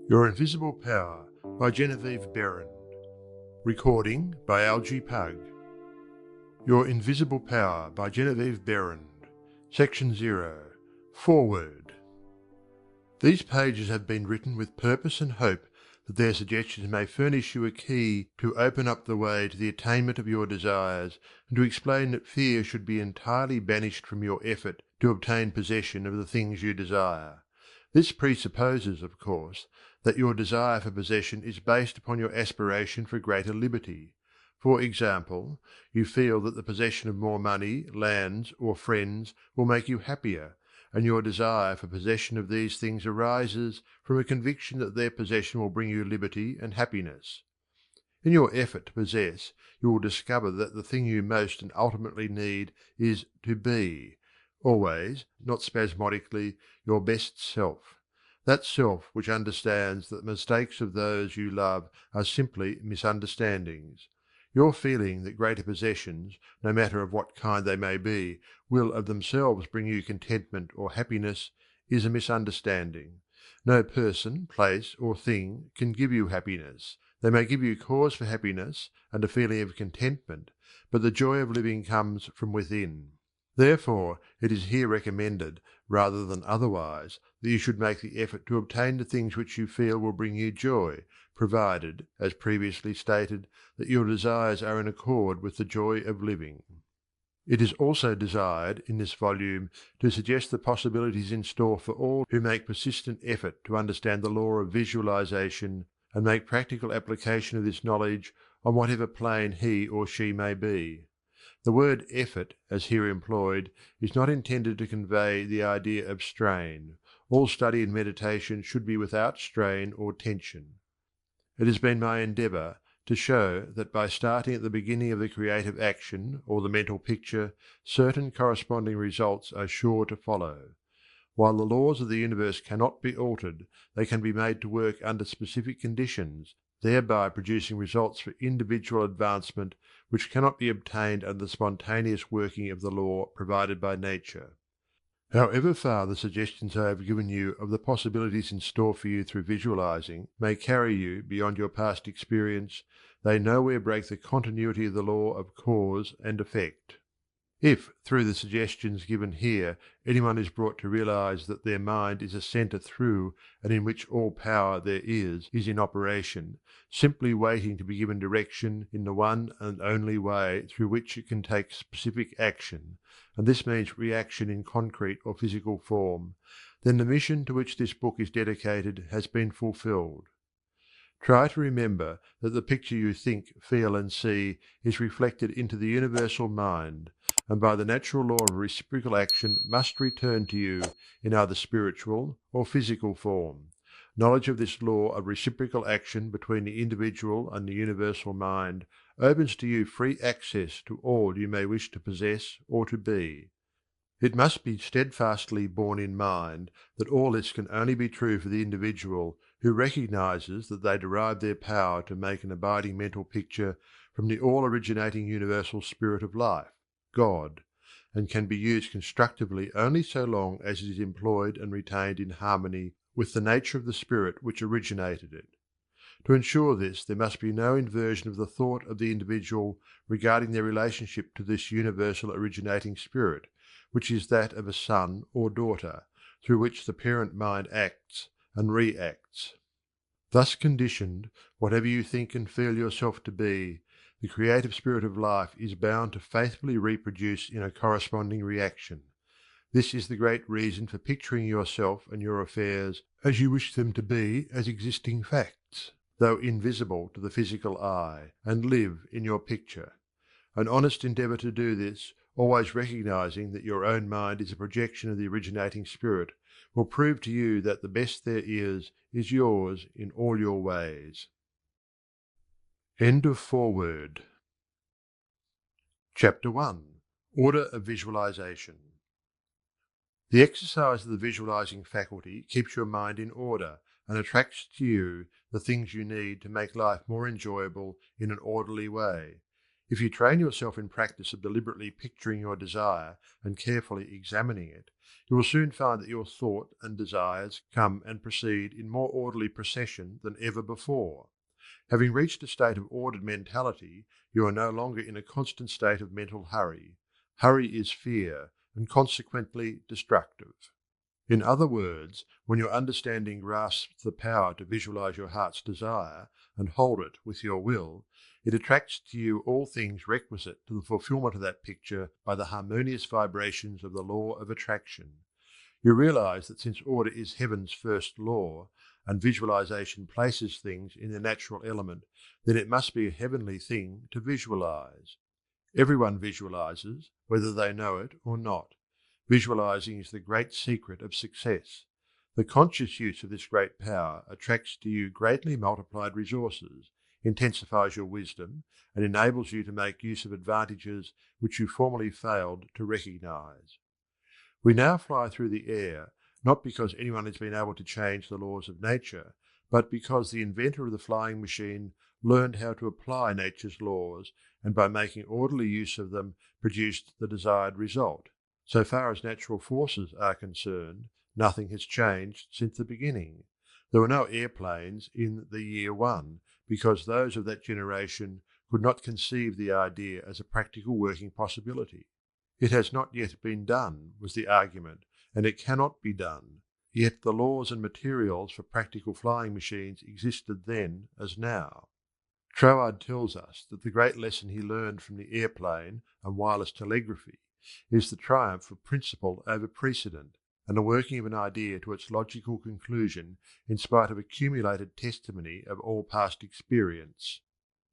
Your Invisible Power by Genevieve Behrend. Recording by Algy Pug. Your Invisible Power by Genevieve Behrend. Section 0. Foreword. These pages have been written with purpose and hope that their suggestions may furnish you a key to open up the way to the attainment of your desires, and to explain that fear should be entirely banished from your effort to obtain possession of the things you desire. This presupposes, of course, that your desire for possession is based upon your aspiration for greater liberty. For example, you feel that the possession of more money, lands, or friends will make you happier, and your desire for possession of these things arises from a conviction that their possession will bring you liberty and happiness. In your effort to possess, you will discover that the thing you most and ultimately need is to be, always, not spasmodically, your best self. That self which understands that the mistakes of those you love are simply misunderstandings. Your feeling that greater possessions, no matter of what kind they may be, will of themselves bring you contentment or happiness is a misunderstanding. No person, place, or thing can give you happiness. They may give you cause for happiness and a feeling of contentment, but the joy of living comes from within. Therefore, it is here recommended, rather than otherwise, that you should make the effort to obtain the things which you feel will bring you joy, provided, as previously stated, that your desires are in accord with the joy of living. It is also desired in this volume to suggest the possibilities in store for all who make persistent effort to understand the law of visualization and make practical application of this knowledge on whatever plane he or she may be. The word effort, as here employed, is not intended to convey the idea of strain. All study and meditation should be without strain or tension. It has been my endeavour to show that by starting at the beginning of the creative action or the mental picture, certain corresponding results are sure to follow. While the laws of the universe cannot be altered, they can be made to work under specific conditions, thereby producing results for individual advancement which cannot be obtained under the spontaneous working of the law provided by nature. However far the suggestions I have given you of the possibilities in store for you through visualizing may carry you beyond your past experience, they nowhere break the continuity of the law of cause and effect. If, through the suggestions given here, anyone is brought to realize that their mind is a centre through and in which all power there is in operation, simply waiting to be given direction in the one and only way through which it can take specific action, and this means reaction in concrete or physical form, then the mission to which this book is dedicated has been fulfilled. Try to remember that the picture you think, feel, and see is reflected into the universal mind, and by the natural law of reciprocal action must return to you in either spiritual or physical form. Knowledge of this law of reciprocal action between the individual and the universal mind opens to you free access to all you may wish to possess or to be. It must be steadfastly borne in mind that all this can only be true for the individual who recognizes that they derive their power to make an abiding mental picture from the all-originating universal spirit of life, God, and can be used constructively only so long as it is employed and retained in harmony with the nature of the spirit which originated it. To ensure this, there must be no inversion of the thought of the individual regarding their relationship to this universal originating spirit, which is that of a son or daughter, through which the parent mind acts and reacts. Thus conditioned, whatever you think and feel yourself to be, the creative spirit of life is bound to faithfully reproduce in a corresponding reaction. This is the great reason for picturing yourself and your affairs as you wish them to be as existing facts, though invisible to the physical eye, and live in your picture. An honest endeavour to do this, always recognizing that your own mind is a projection of the originating spirit, will prove to you that the best there is yours in all your ways. End of Foreword. Chapter 1. Order of Visualization. The exercise of the visualizing faculty keeps your mind in order and attracts to you the things you need to make life more enjoyable in an orderly way. If you train yourself in practice of deliberately picturing your desire and carefully examining it, you will soon find that your thought and desires come and proceed in more orderly procession than ever before. Having reached a state of ordered mentality, you are no longer in a constant state of mental hurry. Hurry is fear, and consequently destructive. In other words, when your understanding grasps the power to visualize your heart's desire and hold it with your will, it attracts to you all things requisite to the fulfillment of that picture by the harmonious vibrations of the law of attraction. You realize that since order is heaven's first law, and visualization places things in their natural element, then it must be a heavenly thing to visualize. Everyone visualizes, whether they know it or not. Visualizing is the great secret of success. The conscious use of this great power attracts to you greatly multiplied resources, intensifies your wisdom, and enables you to make use of advantages which you formerly failed to recognize. We now fly through the air, not because anyone has been able to change the laws of nature, but because the inventor of the flying machine learned how to apply nature's laws, and by making orderly use of them produced the desired result. So far as natural forces are concerned, nothing has changed since the beginning. There were no airplanes in the year one, because those of that generation could not conceive the idea as a practical working possibility. It has not yet been done, was the argument, and it cannot be done. Yet the laws and materials for practical flying machines existed then as now. Troward tells us that the great lesson he learned from the airplane and wireless telegraphy is the triumph of principle over precedent, and the working of an idea to its logical conclusion in spite of accumulated testimony of all past experience.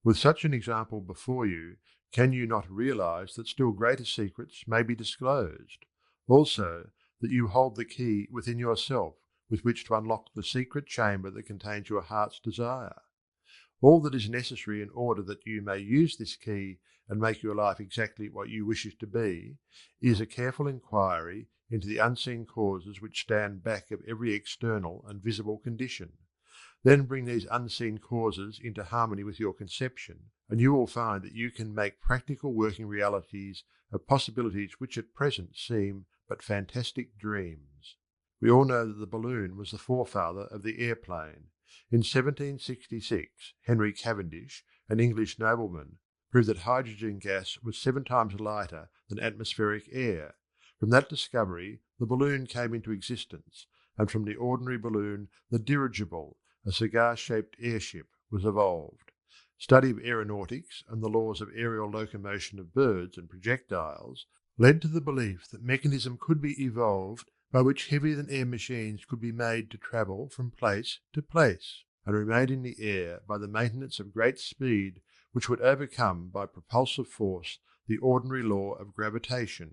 With such an example before you, can you not realize that still greater secrets may be disclosed? Also, that you hold the key within yourself with which to unlock the secret chamber that contains your heart's desire. All that is necessary in order that you may use this key and make your life exactly what you wish it to be, is a careful inquiry into the unseen causes which stand back of every external and visible condition. Then bring these unseen causes into harmony with your conception, and you will find that you can make practical working realities of possibilities which at present seem but fantastic dreams. We all know that the balloon was the forefather of the airplane. In 1766, Henry Cavendish, an English nobleman, proved that hydrogen gas was 7 times lighter than atmospheric air. From that discovery, the balloon came into existence, and from the ordinary balloon, the dirigible, a cigar-shaped airship, was evolved. Study of aeronautics and the laws of aerial locomotion of birds and projectiles led to the belief that mechanism could be evolved by which heavier-than-air machines could be made to travel from place to place, and remain in the air by the maintenance of great speed which would overcome by propulsive force the ordinary law of gravitation.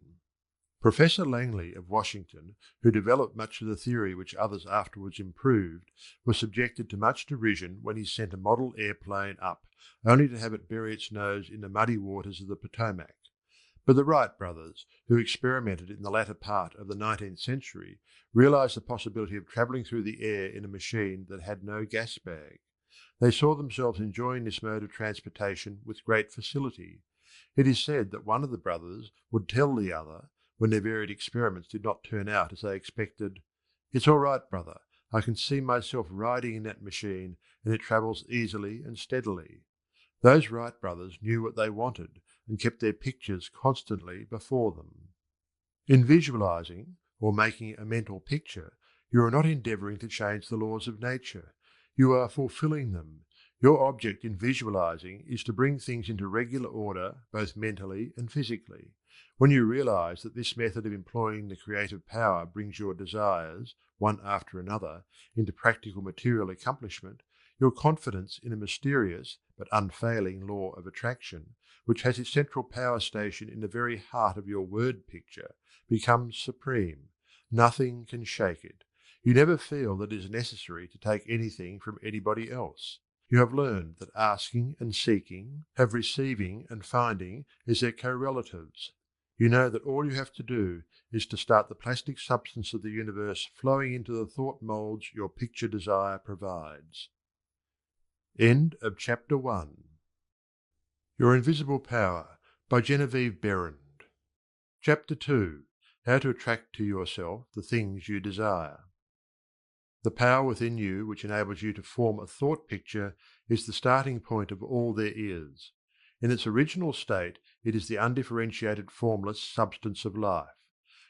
Professor Langley of Washington, who developed much of the theory which others afterwards improved, was subjected to much derision when he sent a model airplane up, only to have it bury its nose in the muddy waters of the Potomac. But the Wright brothers, who experimented in the latter part of the 19th century, realized the possibility of travelling through the air in a machine that had no gas bag. They saw themselves enjoying this mode of transportation with great facility. It is said that one of the brothers would tell the other, when their varied experiments did not turn out as they expected, "It's all right, brother. I can see myself riding in that machine, and it travels easily and steadily." Those Wright brothers knew what they wanted, and kept their pictures constantly before them. In visualizing, or making a mental picture, you are not endeavoring to change the laws of nature. You are fulfilling them. Your object in visualizing is to bring things into regular order, both mentally and physically. When you realize that this method of employing the creative power brings your desires, one after another, into practical material accomplishment, your confidence in a mysterious but unfailing law of attraction, which has its central power station in the very heart of your word picture, becomes supreme. Nothing can shake it. You never feel that it is necessary to take anything from anybody else. You have learned that asking and seeking have receiving and finding as their correlatives. You know that all you have to do is to start the plastic substance of the universe flowing into the thought molds your picture desire provides. End of Chapter 1. Your Invisible Power by Genevieve Behrend. Chapter 2. How to Attract to Yourself the Things You Desire. The power within you which enables you to form a thought picture is the starting point of all there is. In its original state, it is the undifferentiated formless substance of life.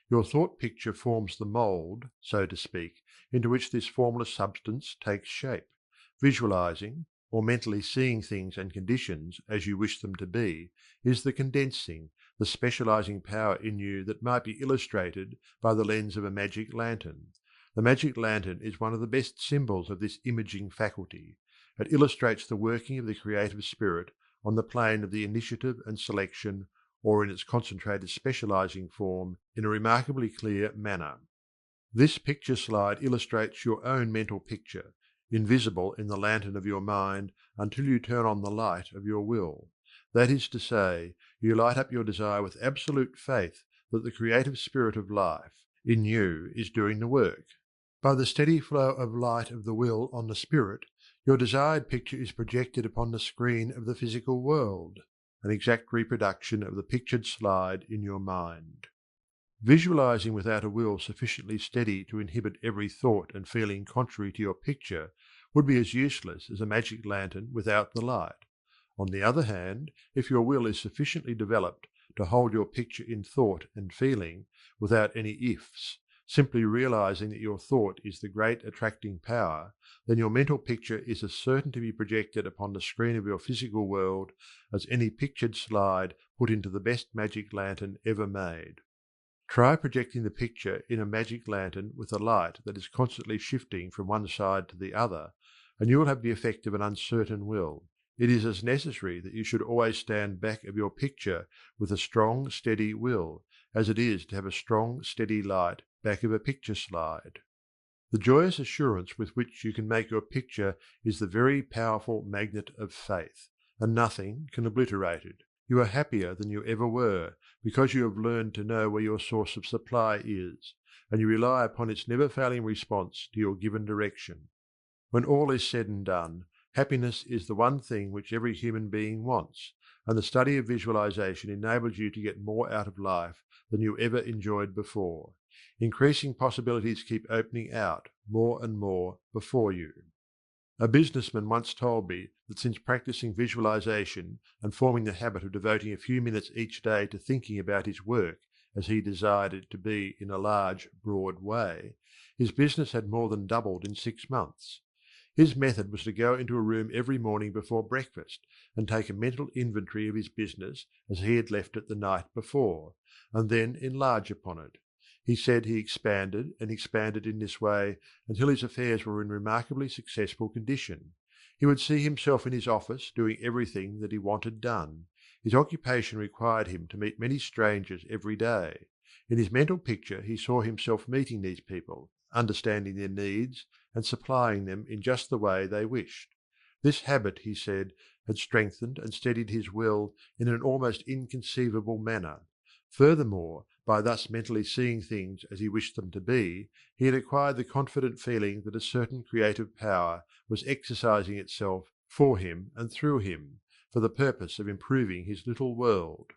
Your thought picture forms the mould, so to speak, into which this formless substance takes shape. Visualizing, or mentally seeing things and conditions as you wish them to be, is the condensing, the specializing power in you that might be illustrated by the lens of a magic lantern. The magic lantern is one of the best symbols of this imaging faculty. It illustrates the working of the creative spirit on the plane of the initiative and selection, or in its concentrated specializing form, in a remarkably clear manner. This picture slide illustrates your own mental picture, invisible in the lantern of your mind until you turn on the light of your will. That is to say, you light up your desire with absolute faith that the creative spirit of life in you is doing the work. By the steady flow of light of the will on the spirit, your desired picture is projected upon the screen of the physical world, an exact reproduction of the pictured slide in your mind. Visualizing without a will sufficiently steady to inhibit every thought and feeling contrary to your picture would be as useless as a magic lantern without the light. On the other hand, if your will is sufficiently developed to hold your picture in thought and feeling, without any ifs, simply realizing that your thought is the great attracting power, then your mental picture is as certain to be projected upon the screen of your physical world as any pictured slide put into the best magic lantern ever made. Try projecting the picture in a magic lantern with a light that is constantly shifting from one side to the other, and you will have the effect of an uncertain will. It is as necessary that you should always stand back of your picture with a strong, steady will, as it is to have a strong, steady light back of a picture slide. The joyous assurance with which you can make your picture is the very powerful magnet of faith, and nothing can obliterate it. You are happier than you ever were, because you have learned to know where your source of supply is, and you rely upon its never-failing response to your given direction. When all is said and done, happiness is the one thing which every human being wants, and the study of visualization enables you to get more out of life than you ever enjoyed before. Increasing possibilities keep opening out more and more before you. A businessman once told me that since practicing visualization and forming the habit of devoting a few minutes each day to thinking about his work as he desired it to be in a large, broad way, his business had more than doubled in 6 months. His method was to go into a room every morning before breakfast and take a mental inventory of his business as he had left it the night before, and then enlarge upon it. He said he expanded and expanded in this way until his affairs were in remarkably successful condition. He would see himself in his office doing everything that he wanted done. His occupation required him to meet many strangers every day. In his mental picture he saw himself meeting these people, understanding their needs, and supplying them in just the way they wished. This habit, he said, had strengthened and steadied his will in an almost inconceivable manner. Furthermore, by thus mentally seeing things as he wished them to be, he had acquired the confident feeling that a certain creative power was exercising itself for him and through him, for the purpose of improving his little world.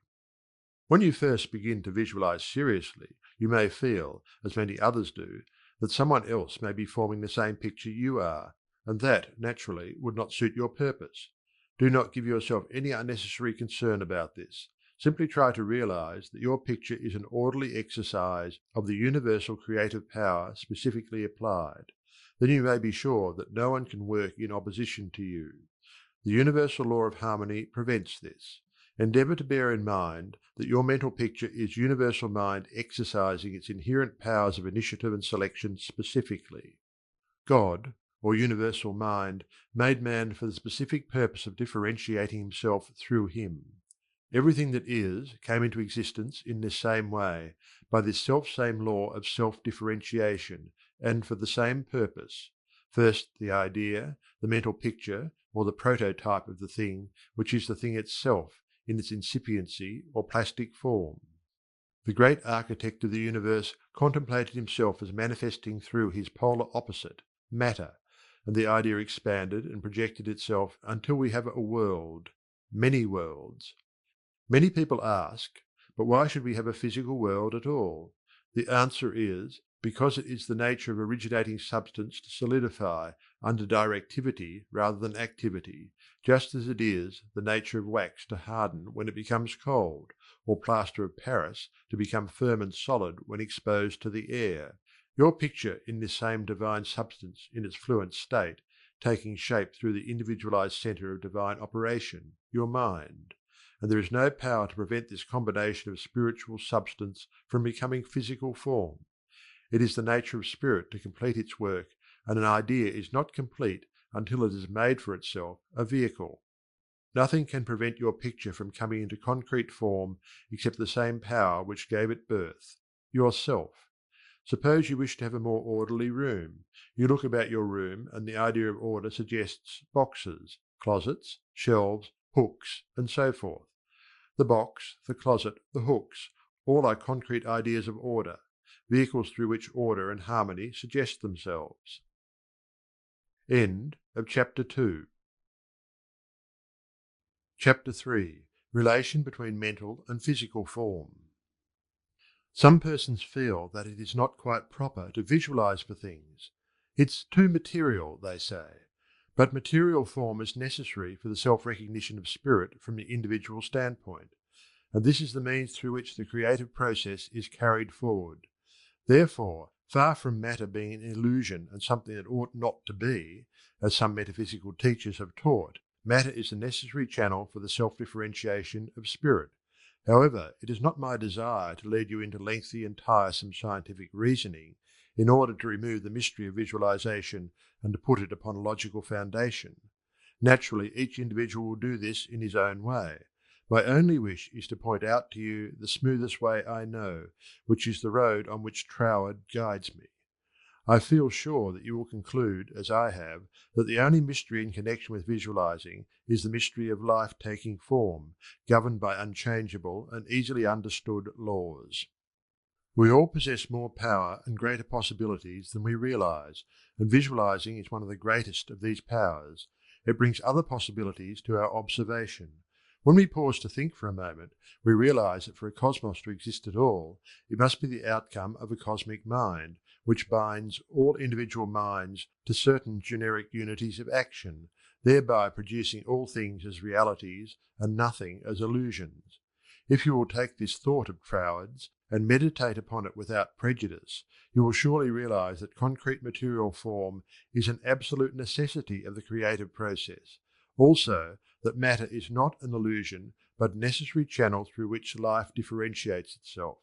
When you first begin to visualize seriously, you may feel, as many others do, that someone else may be forming the same picture you are, and that, naturally, would not suit your purpose. Do not give yourself any unnecessary concern about this. Simply try to realize that your picture is an orderly exercise of the universal creative power specifically applied. Then you may be sure that no one can work in opposition to you. The universal law of harmony prevents this. Endeavor to bear in mind that your mental picture is universal mind exercising its inherent powers of initiative and selection specifically. God, or universal mind, made man for the specific purpose of differentiating himself through him. Everything that is came into existence in this same way, by this self-same law of self-differentiation, and for the same purpose. First the idea, the mental picture, or the prototype of the thing, which is the thing itself, in its incipiency or plastic form. The great architect of the universe contemplated himself as manifesting through his polar opposite, matter, and the idea expanded and projected itself until we have a world. many worlds. Many people ask, but why should we have a physical world at all? The answer is, because it is the nature of originating substance to solidify under directivity rather than activity, just as it is the nature of wax to harden when it becomes cold, or plaster of Paris to become firm and solid when exposed to the air. Your picture in this same divine substance in its fluent state, taking shape through the individualized center of divine operation, your mind. And there is no power to prevent this combination of spiritual substance from becoming physical form. It is the nature of spirit to complete its work, and an idea is not complete until it has made for itself a vehicle. Nothing can prevent your picture from coming into concrete form except the same power which gave it birth, yourself. Suppose you wish to have a more orderly room. You look about your room, and the idea of order suggests boxes, closets, shelves, hooks, and so forth. The box, the closet, the hooks, all are concrete ideas of order, vehicles through which order and harmony suggest themselves. End of Chapter 2. Chapter 3. Relation between mental and physical form. Some persons feel that it is not quite proper to visualize for things. It's too material, they say. But material form is necessary for the self-recognition of spirit from the individual standpoint, and this is the means through which the creative process is carried forward. Therefore, far from matter being an illusion and something that ought not to be, as some metaphysical teachers have taught, matter is a necessary channel for the self-differentiation of spirit. However, it is not my desire to lead you into lengthy and tiresome scientific reasoning in order to remove the mystery of visualization and to put it upon a logical foundation. Naturally, each individual will do this in his own way. My only wish is to point out to you the smoothest way I know, which is the road on which Troward guides me. I feel sure that you will conclude, as I have, that the only mystery in connection with visualizing is the mystery of life taking form, governed by unchangeable and easily understood laws. We all possess more power and greater possibilities than we realize, and visualizing is one of the greatest of these powers. It brings other possibilities to our observation. When we pause to think for a moment, we realize that for a cosmos to exist at all, it must be the outcome of a cosmic mind, which binds all individual minds to certain generic unities of action, thereby producing all things as realities and nothing as illusions. If you will take this thought of Troward's and meditate upon it without prejudice, you will surely realize that concrete material form is an absolute necessity of the creative process. Also, that matter is not an illusion, but a necessary channel through which life differentiates itself.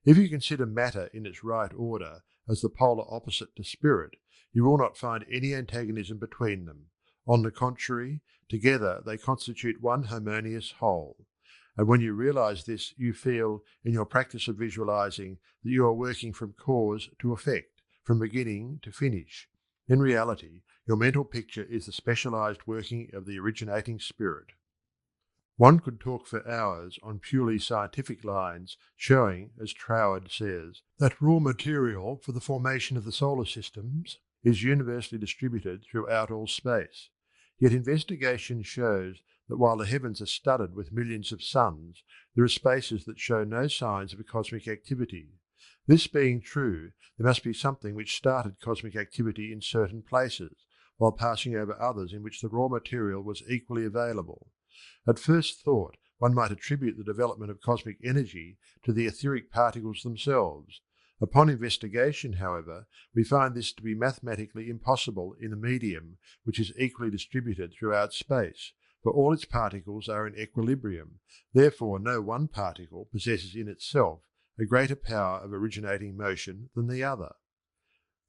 If you consider matter in its right order as the polar opposite to spirit, you will not find any antagonism between them. On the contrary, together they constitute one harmonious whole. And when you realize this, you feel, in your practice of visualizing, that you are working from cause to effect, from beginning to finish. In reality, your mental picture is the specialized working of the originating spirit. One could talk for hours on purely scientific lines, showing, as Troward says, that raw material for the formation of the solar systems is universally distributed throughout all space. Yet investigation shows that while the heavens are studded with millions of suns, there are spaces that show no signs of a cosmic activity. This being true, there must be something which started cosmic activity in certain places, while passing over others in which the raw material was equally available. At first thought, one might attribute the development of cosmic energy to the etheric particles themselves. Upon investigation, however, we find this to be mathematically impossible in a medium which is equally distributed throughout space, for all its particles are in equilibrium. Therefore, no one particle possesses in itself a greater power of originating motion than the other.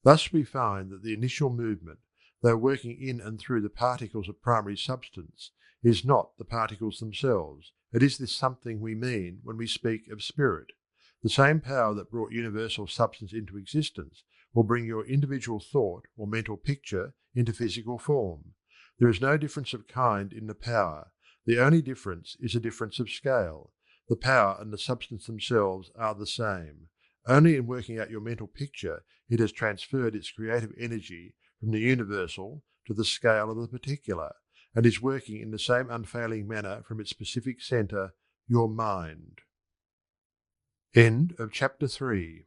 Thus we find that the initial movement, though working in and through the particles of primary substance, is not the particles themselves. It is this something we mean when we speak of spirit. The same power that brought universal substance into existence will bring your individual thought or mental picture into physical form. There is no difference of kind in the power. The only difference is a difference of scale. The power and the substance themselves are the same. Only in working out your mental picture it has transferred its creative energy from the universal to the scale of the particular, and is working in the same unfailing manner from its specific centre, your mind. End of Chapter 3.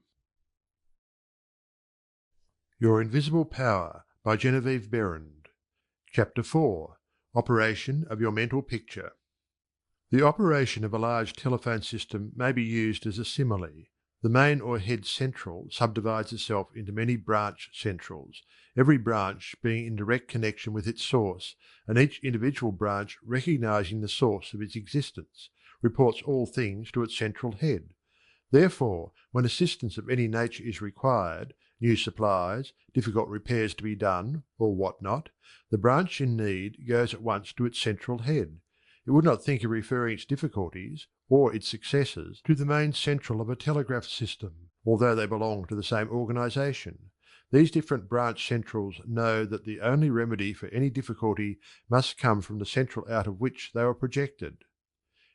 Your Invisible Power by Genevieve Behrend. Chapter 4. Operation of your Mental Picture. The operation of a large telephone system may be used as a simile. The main or head central subdivides itself into many branch centrals, every branch being in direct connection with its source, and each individual branch recognizing the source of its existence, reports all things to its central head. Therefore, when assistance of any nature is required, new supplies, difficult repairs to be done, or what not, the branch in need goes at once to its central head. It would not think of referring its difficulties, or its successes, to the main central of a telegraph system, although they belong to the same organization. These different branch centrals know that the only remedy for any difficulty must come from the central out of which they were projected.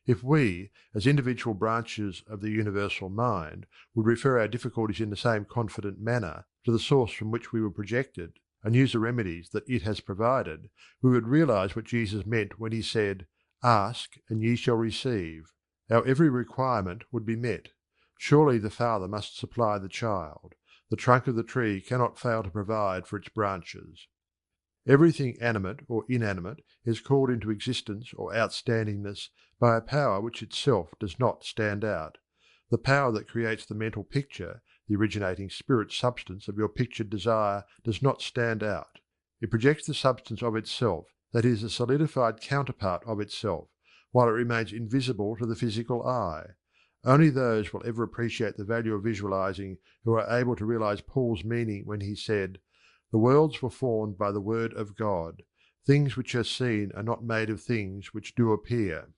If we, as individual branches of the universal mind, would refer our difficulties in the same confident manner to the source from which we were projected, and use the remedies that it has provided, we would realize what Jesus meant when he said, "Ask, and ye shall receive." Our every requirement would be met. Surely the Father must supply the child. The trunk of the tree cannot fail to provide for its branches. Everything animate or inanimate is called into existence or outstandingness by a power which itself does not stand out. The power that creates the mental picture, the originating spirit substance of your pictured desire, does not stand out. It projects the substance of itself, that is, a solidified counterpart of itself, while it remains invisible to the physical eye. Only those will ever appreciate the value of visualizing who are able to realize Paul's meaning when he said, "The worlds were formed by the word of God. Things which are seen are not made of things which do appear."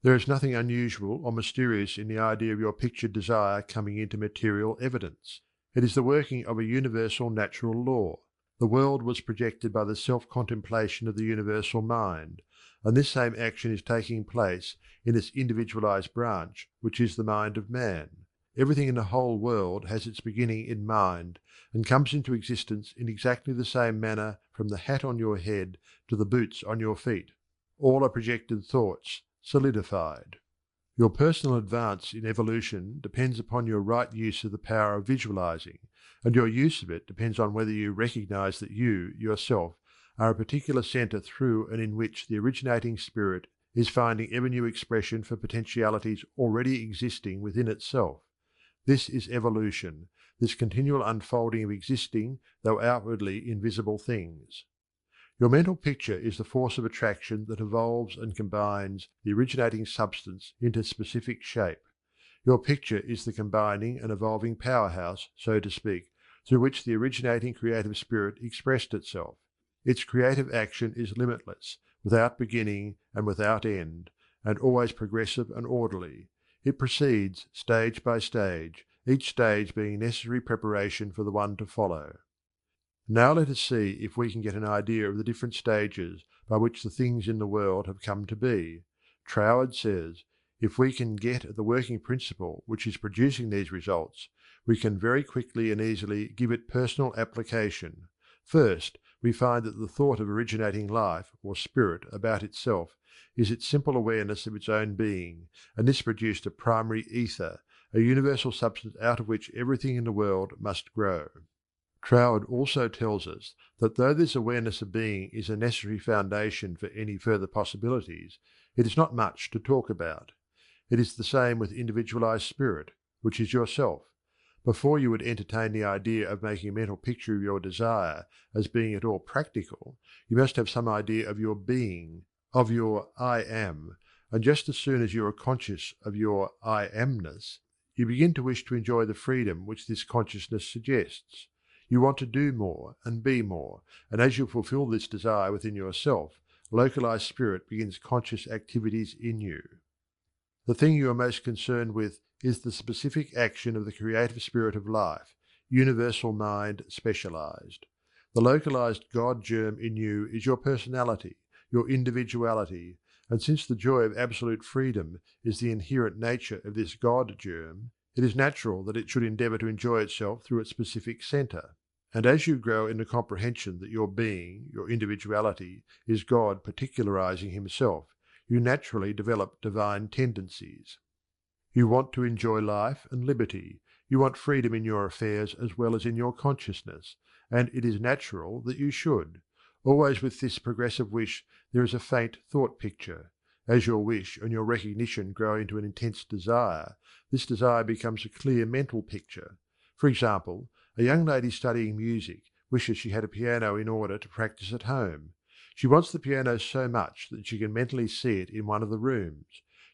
There is nothing unusual or mysterious in the idea of your pictured desire coming into material evidence. It is the working of a universal natural law. The world was projected by the self-contemplation of the universal mind, and this same action is taking place in this individualized branch, which is the mind of man. Everything in the whole world has its beginning in mind, and comes into existence in exactly the same manner from the hat on your head to the boots on your feet. All are projected thoughts, solidified. Your personal advance in evolution depends upon your right use of the power of visualizing, and your use of it depends on whether you recognize that you, yourself, are a particular center through and in which the originating spirit is finding ever new expression for potentialities already existing within itself. This is evolution, this continual unfolding of existing, though outwardly invisible things. Your mental picture is the force of attraction that evolves and combines the originating substance into specific shape. Your picture is the combining and evolving powerhouse, so to speak, through which the originating creative spirit expressed itself. Its creative action is limitless, without beginning and without end, and always progressive and orderly. It proceeds stage by stage, each stage being necessary preparation for the one to follow. Now let us see if we can get an idea of the different stages by which the things in the world have come to be. Troward says, if we can get at the working principle which is producing these results, we can very quickly and easily give it personal application. First, we find that the thought of originating life, or spirit, about itself, is its simple awareness of its own being, and this produced a primary ether, a universal substance out of which everything in the world must grow. Troward also tells us that though this awareness of being is a necessary foundation for any further possibilities, it is not much to talk about. It is the same with individualized spirit, which is yourself. Before you would entertain the idea of making a mental picture of your desire as being at all practical, you must have some idea of your being, of your I am, and just as soon as you are conscious of your I amness, you begin to wish to enjoy the freedom which this consciousness suggests. You want to do more and be more, and as you fulfill this desire within yourself, localized spirit begins conscious activities in you. The thing you are most concerned with is the specific action of the creative spirit of life, universal mind specialized. The localized God germ in you is your personality, your individuality, and since the joy of absolute freedom is the inherent nature of this God germ, it is natural that it should endeavor to enjoy itself through its specific center. And as you grow in the comprehension that your being, your individuality, is God particularizing himself, you naturally develop divine tendencies. You want to enjoy life and liberty. You want freedom in your affairs as well as in your consciousness, and it is natural that you should. Always with this progressive wish there is a faint thought picture. As your wish and your recognition grow into an intense desire, this desire becomes a clear mental picture. For example, a young lady studying music wishes she had a piano in order to practice at home. She wants the piano so much that she can mentally see it in one of the rooms.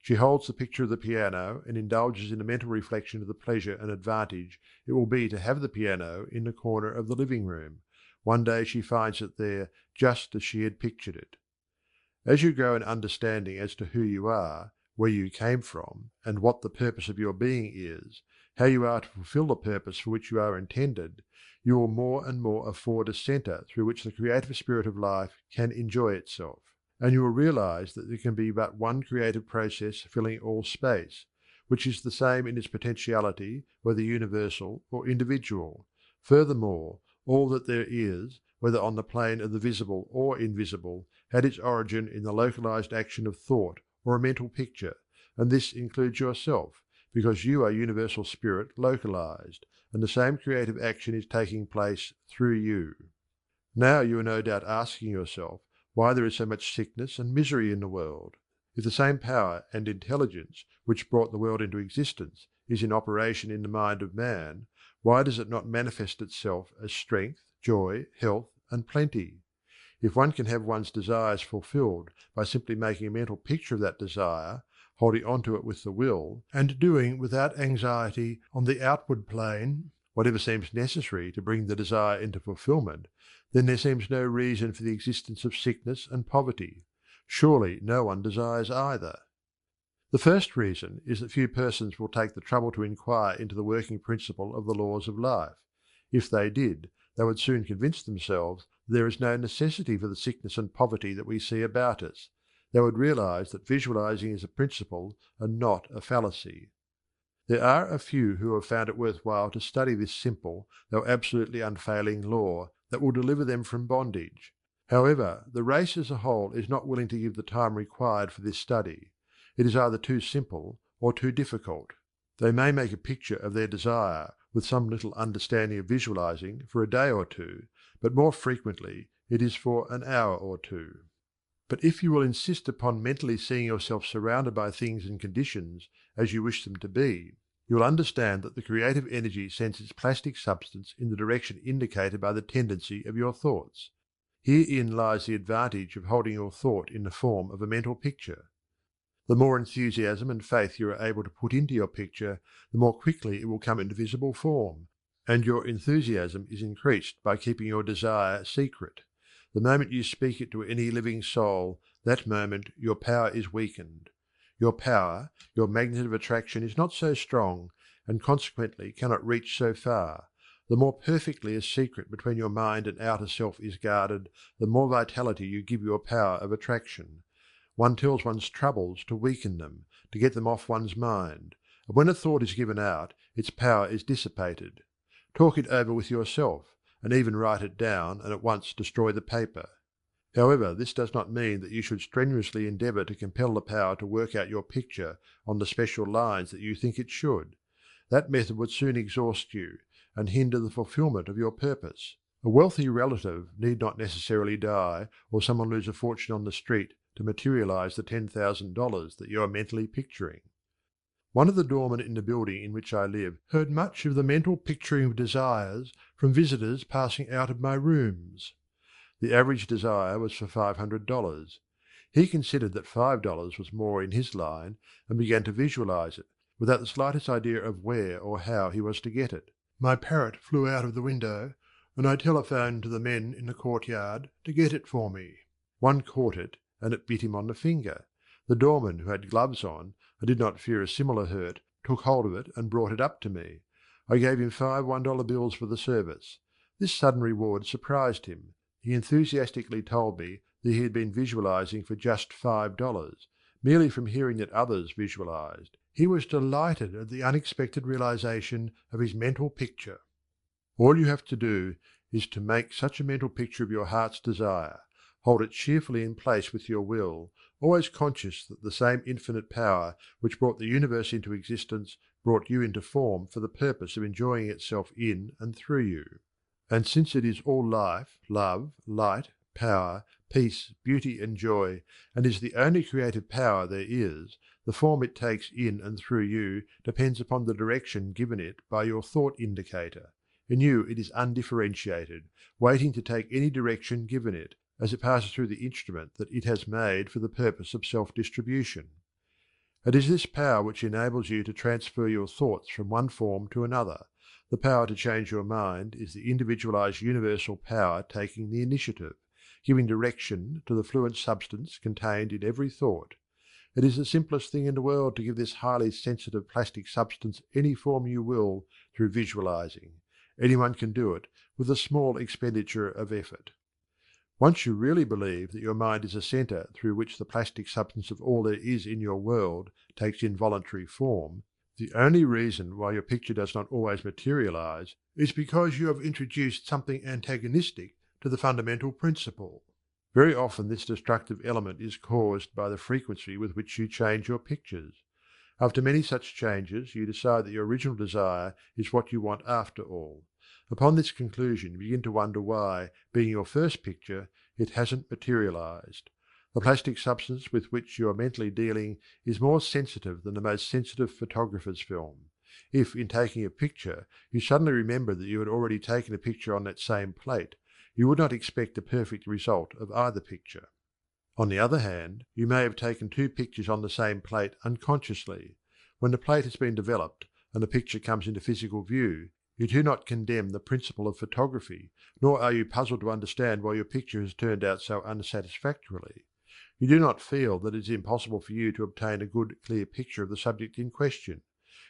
She holds the picture of the piano and indulges in a mental reflection of the pleasure and advantage it will be to have the piano in the corner of the living room. One day she finds it there just as she had pictured it. As you grow in understanding as to who you are, where you came from, and what the purpose of your being is, how you are to fulfill the purpose for which you are intended, you will more and more afford a centre through which the creative spirit of life can enjoy itself. And you will realize that there can be but one creative process filling all space, which is the same in its potentiality, whether universal or individual. Furthermore, all that there is, whether on the plane of the visible or invisible, had its origin in the localized action of thought or a mental picture, and this includes yourself, because you are universal spirit localized, and the same creative action is taking place through you. Now you are no doubt asking yourself why there is so much sickness and misery in the world. If the same power and intelligence which brought the world into existence is in operation in the mind of man, why does it not manifest itself as strength, joy, health, and plenty? If one can have one's desires fulfilled by simply making a mental picture of that desire, holding on to it with the will, and doing without anxiety on the outward plane whatever seems necessary to bring the desire into fulfillment, then there seems no reason for the existence of sickness and poverty. Surely no one desires either. The first reason is that few persons will take the trouble to inquire into the working principle of the laws of life. If they did, they would soon convince themselves that there is no necessity for the sickness and poverty that we see about us. They would realize that visualizing is a principle and not a fallacy. There are a few who have found it worthwhile to study this simple, though absolutely unfailing law that will deliver them from bondage. However, the race as a whole is not willing to give the time required for this study. It is either too simple or too difficult. They may make a picture of their desire, with some little understanding of visualizing, for a day or two, but more frequently it is for an hour or two. But if you will insist upon mentally seeing yourself surrounded by things and conditions as you wish them to be, you will understand that the creative energy sends its plastic substance in the direction indicated by the tendency of your thoughts. Herein lies the advantage of holding your thought in the form of a mental picture. The more enthusiasm and faith you are able to put into your picture, the more quickly it will come into visible form, and your enthusiasm is increased by keeping your desire secret. The moment you speak it to any living soul, that moment your power is weakened. Your power, your magnet of attraction is not so strong, and consequently cannot reach so far. The more perfectly a secret between your mind and outer self is guarded, the more vitality you give your power of attraction. One tells one's troubles to weaken them, to get them off one's mind, and when a thought is given out, its power is dissipated. Talk it over with yourself, and even write it down and at once destroy the paper. However, this does not mean that you should strenuously endeavour to compel the power to work out your picture on the special lines that you think it should. That method would soon exhaust you, and hinder the fulfilment of your purpose. A wealthy relative need not necessarily die, or someone lose a fortune on the street, to materialize the $10,000 that you are mentally picturing. One of the doormen in the building in which I live heard much of the mental picturing of desires from visitors passing out of my rooms. The average desire was for $500. He considered that $5 was more in his line, and began to visualize it, without the slightest idea of where or how he was to get it. My parrot flew out of the window, and I telephoned to the men in the courtyard to get it for me. One caught it, and it bit him on the finger. The doorman, who had gloves on, and did not fear a similar hurt, took hold of it and brought it up to me. I gave him 5 $1 bills for the service. This sudden reward surprised him. He enthusiastically told me that he had been visualizing for just $5, merely from hearing that others visualized. He was delighted at the unexpected realization of his mental picture. All you have to do is to make such a mental picture of your heart's desire, hold it cheerfully in place with your will, always conscious that the same infinite power which brought the universe into existence brought you into form for the purpose of enjoying itself in and through you. And since it is all life, love, light, power, peace, beauty and joy, and is the only creative power there is, the form it takes in and through you depends upon the direction given it by your thought indicator. In you it is undifferentiated, waiting to take any direction given it, as it passes through the instrument that it has made for the purpose of self-distribution. It is this power which enables you to transfer your thoughts from one form to another. The power to change your mind is the individualized universal power taking the initiative, giving direction to the fluent substance contained in every thought. It is the simplest thing in the world to give this highly sensitive plastic substance any form you will through visualizing. Anyone can do it with a small expenditure of effort. Once you really believe that your mind is a center through which the plastic substance of all there is in your world takes involuntary form, the only reason why your picture does not always materialize is because you have introduced something antagonistic to the fundamental principle. Very often this destructive element is caused by the frequency with which you change your pictures. After many such changes, you decide that your original desire is what you want after all. Upon this conclusion, you begin to wonder why, being your first picture, it hasn't materialized. The plastic substance with which you are mentally dealing is more sensitive than the most sensitive photographer's film. If, in taking a picture, you suddenly remember that you had already taken a picture on that same plate, you would not expect a perfect result of either picture. On the other hand, you may have taken two pictures on the same plate unconsciously. When the plate has been developed and the picture comes into physical view, you do not condemn the principle of photography, nor are you puzzled to understand why your picture has turned out so unsatisfactorily. You do not feel that it is impossible for you to obtain a good, clear picture of the subject in question.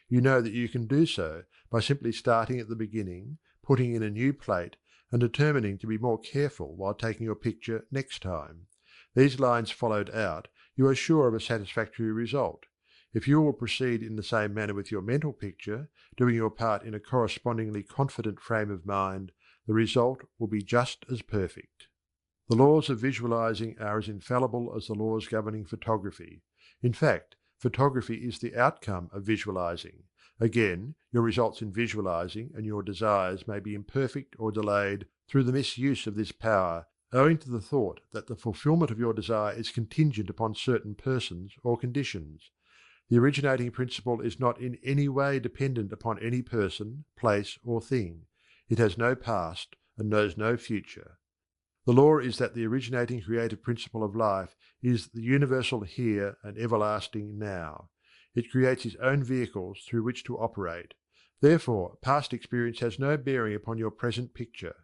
You know that you can do so by simply starting at the beginning, putting in a new plate, and determining to be more careful while taking your picture next time. These lines followed out, you are sure of a satisfactory result. If you will proceed in the same manner with your mental picture, doing your part in a correspondingly confident frame of mind, the result will be just as perfect. The laws of visualizing are as infallible as the laws governing photography. In fact, photography is the outcome of visualizing. Again, your results in visualizing and your desires may be imperfect or delayed through the misuse of this power, owing to the thought that the fulfillment of your desire is contingent upon certain persons or conditions. The originating principle is not in any way dependent upon any person, place, or thing. It has no past and knows no future. The law is that the originating creative principle of life is the universal here and everlasting now. It creates its own vehicles through which to operate. Therefore, past experience has no bearing upon your present picture.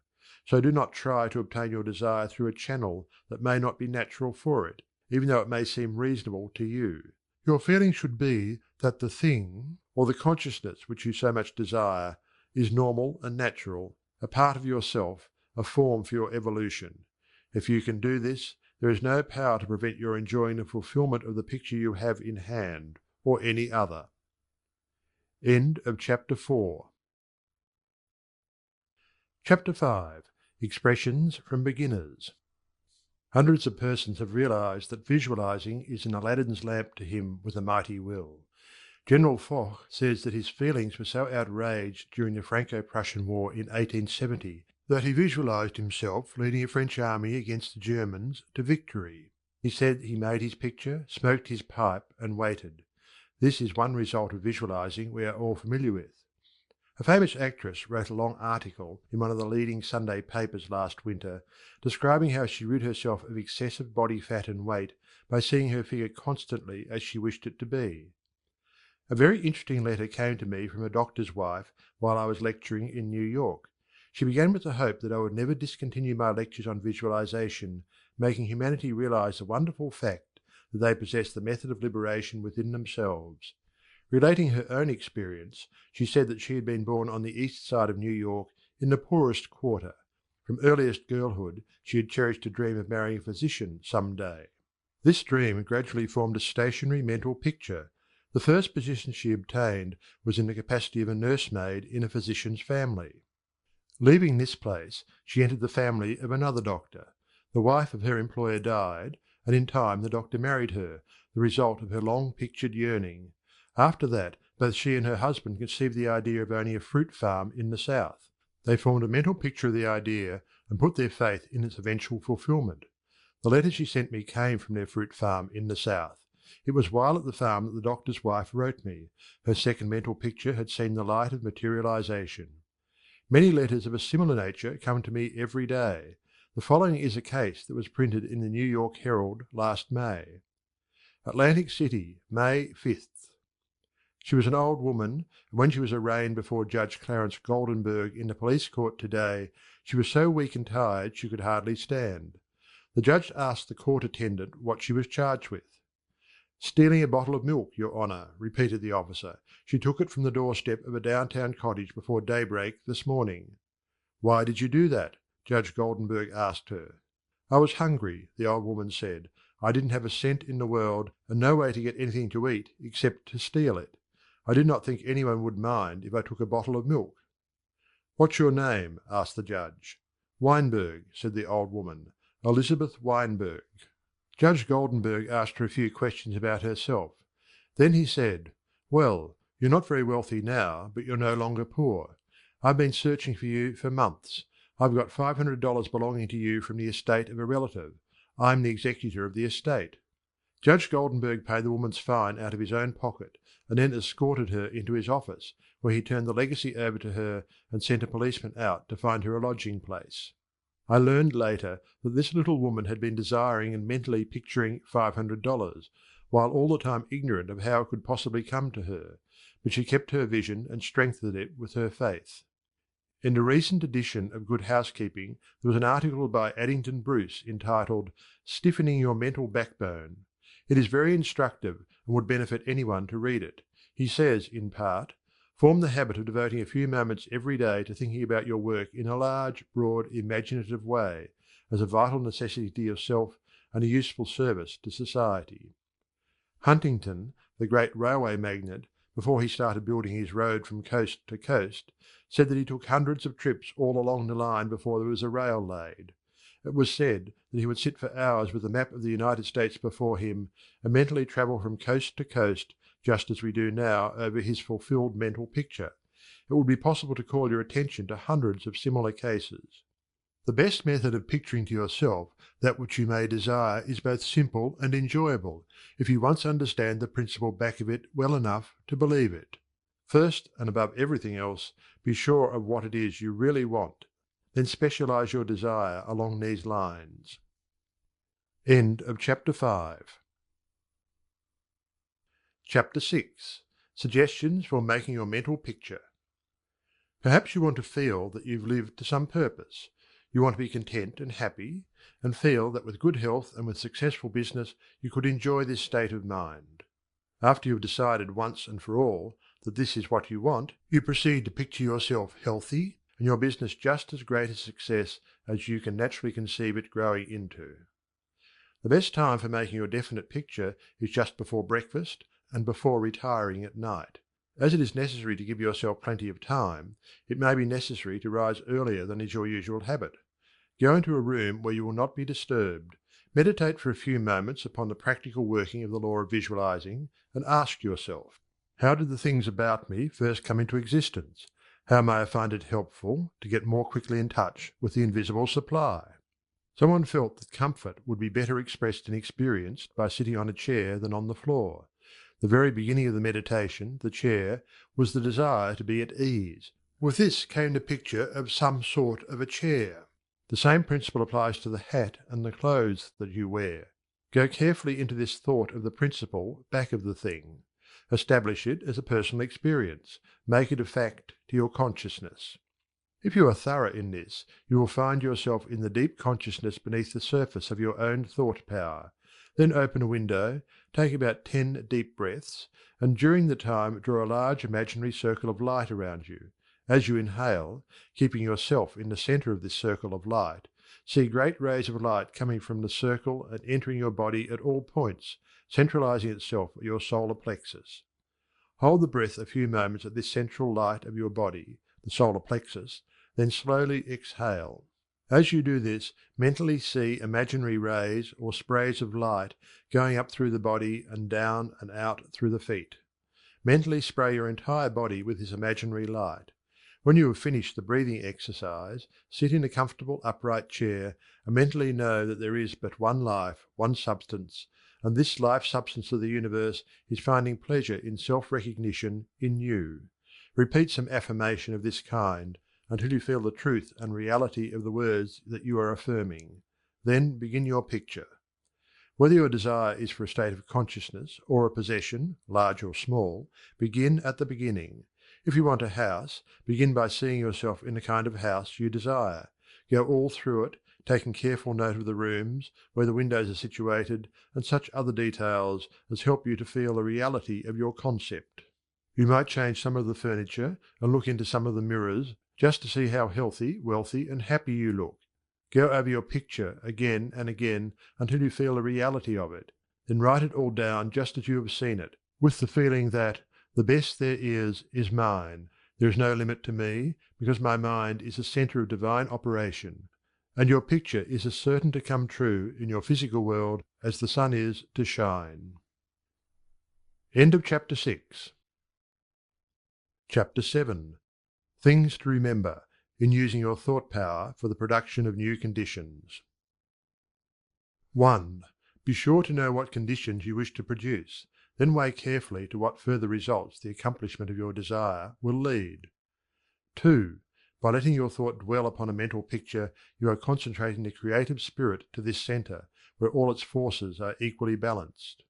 So do not try to obtain your desire through a channel that may not be natural for it, even though it may seem reasonable to you. Your feeling should be that the thing, or the consciousness which you so much desire, is normal and natural, a part of yourself, a form for your evolution. If you can do this, there is no power to prevent your enjoying the fulfillment of the picture you have in hand, or any other. End of Chapter 4. Chapter 5. Expressions from Beginners. Hundreds of persons have realized that visualizing is an Aladdin's lamp to him with a mighty will. General Foch says that his feelings were so outraged during the Franco-Prussian War in 1870 that he visualized himself leading a French army against the Germans to victory. He said he made his picture, smoked his pipe, and waited. This is one result of visualizing we are all familiar with. A famous actress wrote a long article in one of the leading Sunday papers last winter, describing how she rid herself of excessive body fat and weight by seeing her figure constantly as she wished it to be. A very interesting letter came to me from a doctor's wife while I was lecturing in New York. She began with the hope that I would never discontinue my lectures on visualization, making humanity realize the wonderful fact that they possess the method of liberation within themselves. Relating her own experience, she said that she had been born on the east side of New York in the poorest quarter. From earliest girlhood she had cherished a dream of marrying a physician some day. This dream gradually formed a stationary mental picture. The first position she obtained was in the capacity of a nursemaid in a physician's family. Leaving this place, she entered the family of another doctor. The wife of her employer died, and in time the doctor married her, the result of her long-pictured yearning. After that, both she and her husband conceived the idea of owning a fruit farm in the south. They formed a mental picture of the idea and put their faith in its eventual fulfilment. The letter she sent me came from their fruit farm in the south. It was while at the farm that the doctor's wife wrote me. Her second mental picture had seen the light of materialization. Many letters of a similar nature come to me every day. The following is a case that was printed in the New York Herald last May. Atlantic City, May 5th. She was an old woman, and when she was arraigned before Judge Clarence Goldenberg in the police court today, she was so weak and tired she could hardly stand. The judge asked the court attendant what she was charged with. "Stealing a bottle of milk, Your Honour," repeated the officer. "She took it from the doorstep of a downtown cottage before daybreak this morning." "Why did you do that?" Judge Goldenberg asked her. "I was hungry," the old woman said. "I didn't have a cent in the world, and no way to get anything to eat except to steal it. I did not think anyone would mind if I took a bottle of milk." "What's your name?" asked the judge. "Weinberg," said the old woman. "Elizabeth Weinberg." Judge Goldenberg asked her a few questions about herself. Then he said, "Well, you're not very wealthy now, but you're no longer poor. I've been searching for you for months. I've got $500 belonging to you from the estate of a relative. I'm the executor of the estate." Judge Goldenberg paid the woman's fine out of his own pocket and then escorted her into his office, where he turned the legacy over to her and sent a policeman out to find her a lodging place. I learned later that this little woman had been desiring and mentally picturing $500, while all the time ignorant of how it could possibly come to her, but she kept her vision and strengthened it with her faith. In a recent edition of Good Housekeeping there was an article by Addington Bruce entitled "Stiffening Your Mental Backbone." It is very instructive and would benefit anyone to read it. He says, in part, "Form the habit of devoting a few moments every day to thinking about your work in a large, broad, imaginative way, as a vital necessity to yourself and a useful service to society." Huntington, the great railway magnate, before he started building his road from coast to coast, said that he took hundreds of trips all along the line before there was a rail laid. It was said that he would sit for hours with a map of the United States before him and mentally travel from coast to coast, just as we do now over his fulfilled mental picture. It would be possible to call your attention to hundreds of similar cases. The best method of picturing to yourself that which you may desire is both simple and enjoyable, if you once understand the principle back of it well enough to believe it. First, and above everything else, be sure of what it is you really want. Then specialize your desire along these lines. End of Chapter 5. Chapter 6. Suggestions for making your mental picture. Perhaps you want to feel that you've lived to some purpose. You want to be content and happy, and feel that with good health and with successful business you could enjoy this state of mind. After you have decided once and for all that this is what you want, you proceed to picture yourself healthy and your business just as great a success as you can naturally conceive it growing into. The best time for making your definite picture is just before breakfast and before retiring at night. As it is necessary to give yourself plenty of time, it may be necessary to rise earlier than is your usual habit. Go into a room where you will not be disturbed. Meditate for a few moments upon the practical working of the law of visualizing, and ask yourself, how did the things about me first come into existence? How may I find it helpful to get more quickly in touch with the invisible supply? Someone felt that comfort would be better expressed and experienced by sitting on a chair than on the floor. The very beginning of the meditation, the chair, was the desire to be at ease. With this came the picture of some sort of a chair. The same principle applies to the hat and the clothes that you wear. Go carefully into this thought of the principle back of the thing. Establish it as a personal experience. Make it a fact to your consciousness. If you are thorough in this, you will find yourself in the deep consciousness beneath the surface of your own thought power. Then open a window, take about 10 deep breaths, and during the time draw a large imaginary circle of light around you. As you inhale, keeping yourself in the center of this circle of light, see great rays of light coming from the circle and entering your body at all points, centralizing itself at your solar plexus. Hold the breath a few moments at this central light of your body, the solar plexus, then slowly exhale. As you do this, mentally see imaginary rays or sprays of light going up through the body and down and out through the feet. Mentally spray your entire body with this imaginary light. When you have finished the breathing exercise, sit in a comfortable upright chair and mentally know that there is but one life, one substance, and this life substance of the universe is finding pleasure in self-recognition in you. Repeat some affirmation of this kind until you feel the truth and reality of the words that you are affirming. Then begin your picture. Whether your desire is for a state of consciousness or a possession, large or small, begin at the beginning. If you want a house, begin by seeing yourself in the kind of house you desire. Go all through it, taking careful note of the rooms, where the windows are situated, and such other details as help you to feel the reality of your concept. You might change some of the furniture and look into some of the mirrors just to see how healthy, wealthy, and happy you look. Go over your picture again and again until you feel the reality of it. Then write it all down just as you have seen it, with the feeling that the best there is mine. There is no limit to me, because my mind is a centre of divine operation, and your picture is as certain to come true in your physical world as the sun is to shine. End of Chapter 6. Chapter 7. Things to remember in using your thought power for the production of new conditions. 1. Be sure to know what conditions you wish to produce, then weigh carefully to what further results the accomplishment of your desire will lead. 2. By letting your thought dwell upon a mental picture, you are concentrating the creative spirit to this centre, where all its forces are equally balanced.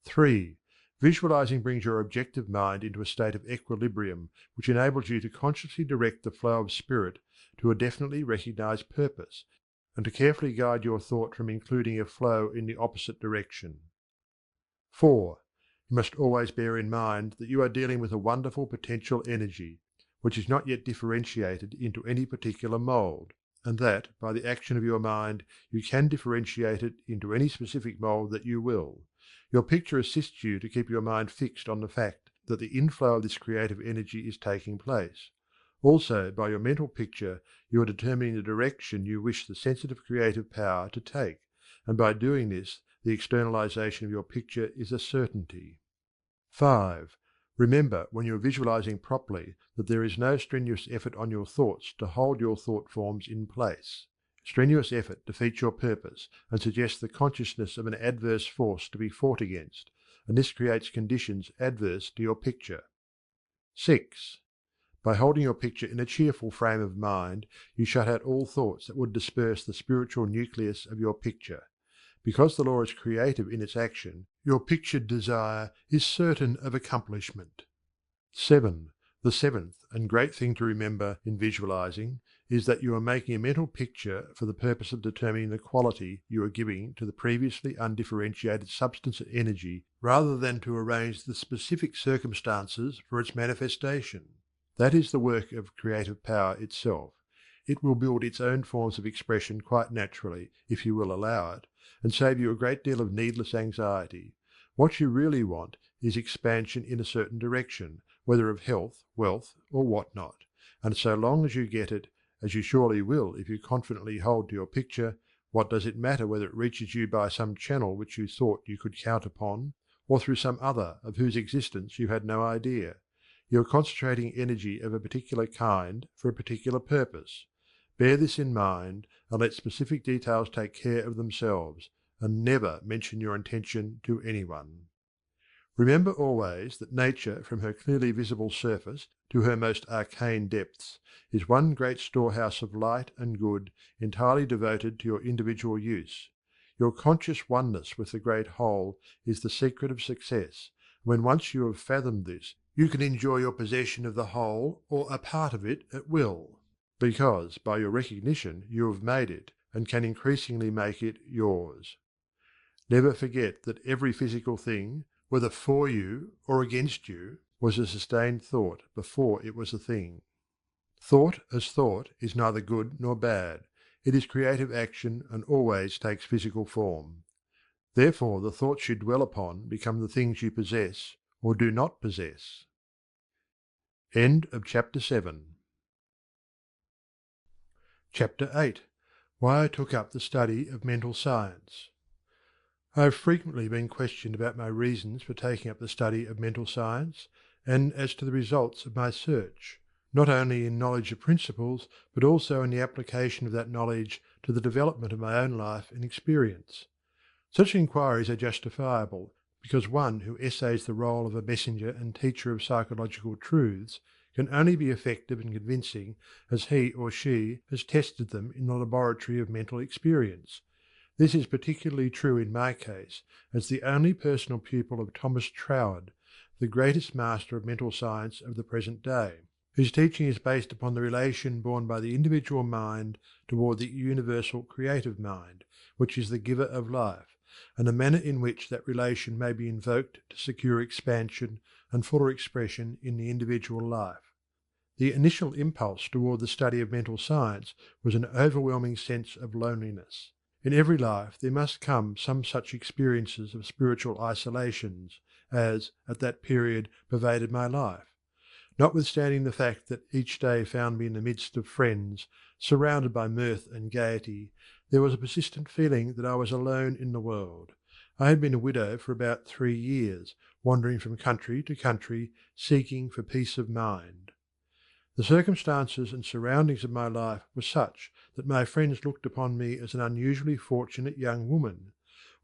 3. Visualizing brings your objective mind into a state of equilibrium, which enables you to consciously direct the flow of spirit to a definitely recognized purpose, and to carefully guide your thought from including a flow in the opposite direction. 4. You must always bear in mind that you are dealing with a wonderful potential energy, which is not yet differentiated into any particular mold, and that, by the action of your mind, you can differentiate it into any specific mold that you will. Your picture assists you to keep your mind fixed on the fact that the inflow of this creative energy is taking place. Also, by your mental picture, you are determining the direction you wish the sensitive creative power to take, and by doing this, the externalization of your picture is a certainty. 5. Remember, when you are visualizing properly, that there is no strenuous effort on your thoughts to hold your thought forms in place. Strenuous effort defeats your purpose and suggests the consciousness of an adverse force to be fought against, and this creates conditions adverse to your picture. 6. By holding your picture in a cheerful frame of mind, you shut out all thoughts that would disperse the spiritual nucleus of your picture. Because the law is creative in its action, your pictured desire is certain of accomplishment. 7. The seventh and great thing to remember in visualizing is that you are making a mental picture for the purpose of determining the quality you are giving to the previously undifferentiated substance and energy, rather than to arrange the specific circumstances for its manifestation. That is the work of creative power itself. It will build its own forms of expression quite naturally, if you will allow it, and save you a great deal of needless anxiety. What you really want is expansion in a certain direction, whether of health, wealth, or what not, and so long as you get it, as you surely will if you confidently hold to your picture, what does it matter whether it reaches you by some channel which you thought you could count upon, or through some other of whose existence you had no idea? You are concentrating energy of a particular kind for a particular purpose. Bear this in mind, and let specific details take care of themselves, and never mention your intention to anyone. Remember always that nature, from her clearly visible surface to her most arcane depths, is one great storehouse of light and good, entirely devoted to your individual use. Your conscious oneness with the great whole is the secret of success. When once you have fathomed this, you can enjoy your possession of the whole or a part of it at will, because by your recognition you have made it, and can increasingly make it yours. Never forget that every physical thing, whether for you or against you, was a sustained thought before it was a thing. Thought as thought is neither good nor bad. It is creative action and always takes physical form. Therefore the thoughts you dwell upon become the things you possess or do not possess. End of chapter 7. Chapter 8. Why I took up the study of mental science. I have frequently been questioned about my reasons for taking up the study of mental science, and as to the results of my search, not only in knowledge of principles, but also in the application of that knowledge to the development of my own life and experience. Such inquiries are justifiable, because one who essays the role of a messenger and teacher of psychological truths can only be effective and convincing as he or she has tested them in the laboratory of mental experience. This is particularly true in my case, as the only personal pupil of Thomas Troward, the greatest master of mental science of the present day, whose teaching is based upon the relation borne by the individual mind toward the universal creative mind, which is the giver of life, and the manner in which that relation may be invoked to secure expansion and fuller expression in the individual life. The initial impulse toward the study of mental science was an overwhelming sense of loneliness. In every life there must come some such experiences of spiritual isolations as, at that period, pervaded my life. Notwithstanding the fact that each day found me in the midst of friends, surrounded by mirth and gaiety, there was a persistent feeling that I was alone in the world. I had been a widow for about 3 years, wandering from country to country, seeking for peace of mind. The circumstances and surroundings of my life were such that my friends looked upon me as an unusually fortunate young woman.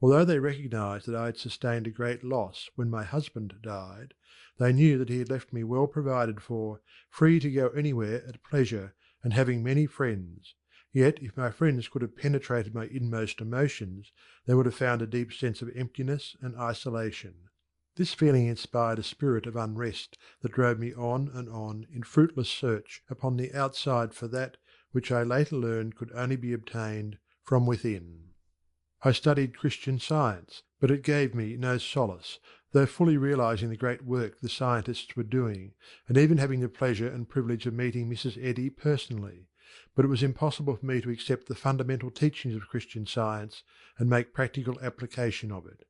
Although they recognized that I had sustained a great loss when my husband died, they knew that he had left me well provided for, free to go anywhere at pleasure, and having many friends. Yet if my friends could have penetrated my inmost emotions, they would have found a deep sense of emptiness and isolation. This feeling inspired a spirit of unrest that drove me on and on in fruitless search upon the outside for that which I later learned could only be obtained from within. I studied Christian Science, but it gave me no solace, though fully realizing the great work the scientists were doing, and even having the pleasure and privilege of meeting Mrs. Eddy personally. But it was impossible for me to accept the fundamental teachings of Christian Science and make practical application of it.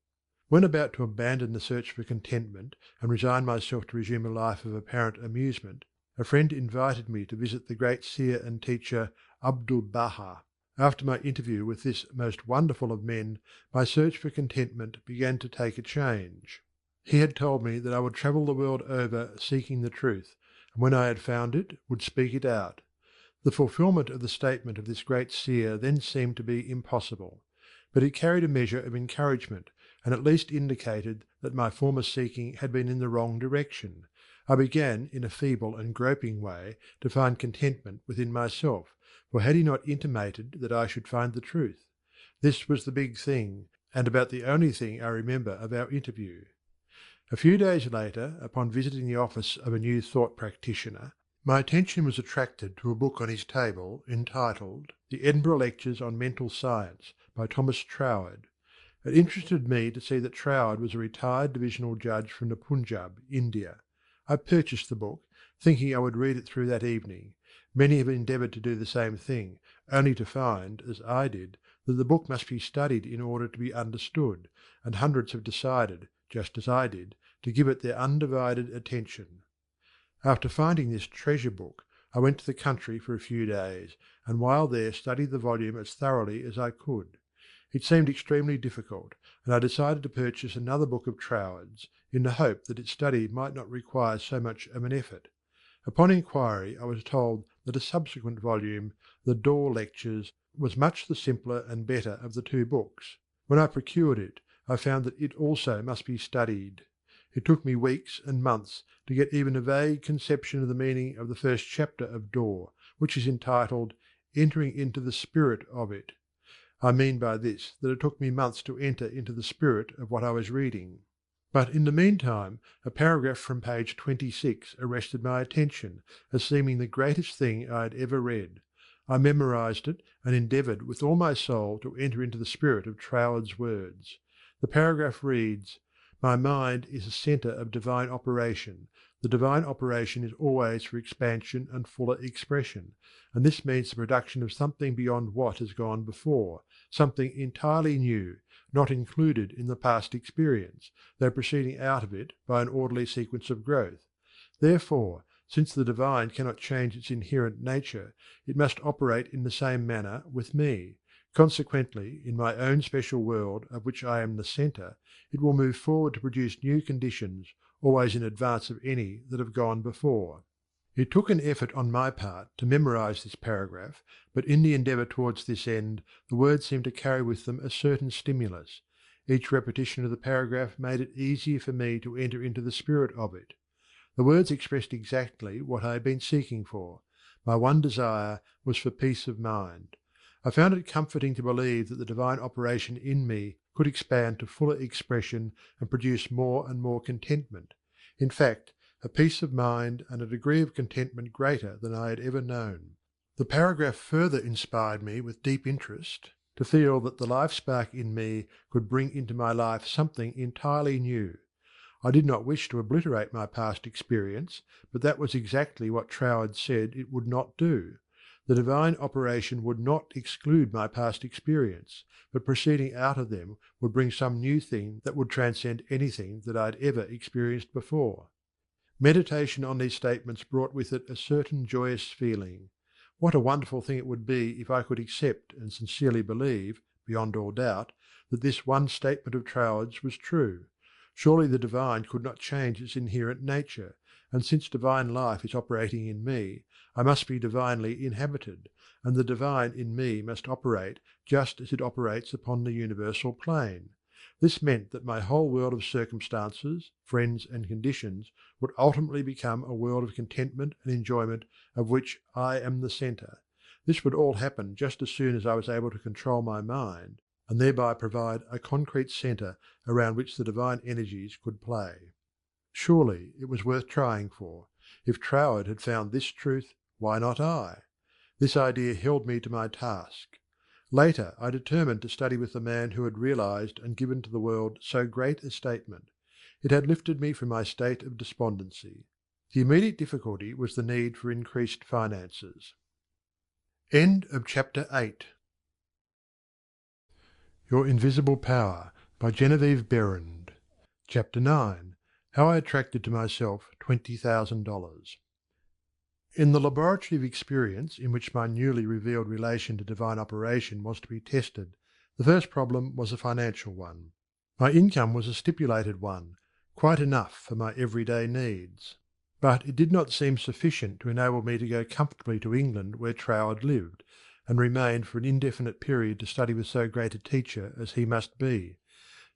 When about to abandon the search for contentment and resign myself to resume a life of apparent amusement, a friend invited me to visit the great seer and teacher Abdu'l-Baha. After my interview with this most wonderful of men, my search for contentment began to take a change. He had told me that I would travel the world over seeking the truth, and when I had found it, would speak it out. The fulfilment of the statement of this great seer then seemed to be impossible, but it carried a measure of encouragement, and at least indicated that my former seeking had been in the wrong direction. I began, in a feeble and groping way, to find contentment within myself, for had he not intimated that I should find the truth? This was the big thing, and about the only thing I remember of our interview. A few days later, upon visiting the office of a New Thought practitioner, my attention was attracted to a book on his table entitled The Edinburgh Lectures on Mental Science by Thomas Troward. It interested me to see that Troward was a retired divisional judge from the Punjab, India. I purchased the book, thinking I would read it through that evening. Many have endeavoured to do the same thing, only to find, as I did, that the book must be studied in order to be understood, and hundreds have decided, just as I did, to give it their undivided attention. After finding this treasure book, I went to the country for a few days, and while there studied the volume as thoroughly as I could. It seemed extremely difficult, and I decided to purchase another book of Troward's, in the hope that its study might not require so much of an effort. Upon inquiry I was told that a subsequent volume, The Door Lectures, was much the simpler and better of the two books. When I procured it, I found that it also must be studied. It took me weeks and months to get even a vague conception of the meaning of the first chapter of Door, which is entitled Entering into the Spirit of It. I mean by this that it took me months to enter into the spirit of what I was reading. But in the meantime a paragraph from page 26 arrested my attention as seeming the greatest thing I had ever read. I memorized it and endeavoured with all my soul to enter into the spirit of Troward's words. The paragraph reads, "My mind is a centre of divine operation. The divine operation is always for expansion and fuller expression, and this means the production of something beyond what has gone before, something entirely new, not included in the past experience, though proceeding out of it by an orderly sequence of growth. Therefore, Since the divine cannot change its inherent nature, it must operate in the same manner with me. Consequently, in my own special world, of which I am the centre, it will move forward to produce new conditions, always in advance of any that have gone before. It took an effort on my part to memorize this paragraph, but in the endeavour towards this end, the words seemed to carry with them a certain stimulus. Each repetition of the paragraph made it easier for me to enter into the spirit of it. The words expressed exactly what I had been seeking for. My one desire was for peace of mind. I found it comforting to believe that the divine operation in me could expand to fuller expression and produce more and more contentment. In fact, a peace of mind and a degree of contentment greater than I had ever known. The paragraph further inspired me with deep interest to feel that the life spark in me could bring into my life something entirely new. I did not wish to obliterate my past experience, but that was exactly what Troward said it would not do. The divine operation would not exclude my past experience, but proceeding out of them would bring some new thing that would transcend anything that I had ever experienced before. Meditation on these statements brought with it a certain joyous feeling. What a wonderful thing it would be if I could accept and sincerely believe, beyond all doubt, that this one statement of Troward's was true. Surely the divine could not change its inherent nature, and since divine life is operating in me, I must be divinely inhabited, and the divine in me must operate just as it operates upon the universal plane. This meant that my whole world of circumstances, friends and conditions would ultimately become a world of contentment and enjoyment of which I am the centre. This would all happen just as soon as I was able to control my mind, and thereby provide a concrete centre around which the divine energies could play. Surely it was worth trying for. If Troward had found this truth, why not I? This idea held me to my task. Later I determined to study with the man who had realized and given to the world so great a statement. It had lifted me from my state of despondency. The immediate difficulty was the need for increased finances. End of chapter 8. Your Invisible Power by Genevieve Behrend. Chapter 9. How I attracted to myself $20,000. In the laboratory of experience in which my newly revealed relation to divine operation was to be tested, the first problem was a financial one. My income was a stipulated one, quite enough for my everyday needs. But it did not seem sufficient to enable me to go comfortably to England where Troward lived, and remain for an indefinite period to study with so great a teacher as he must be.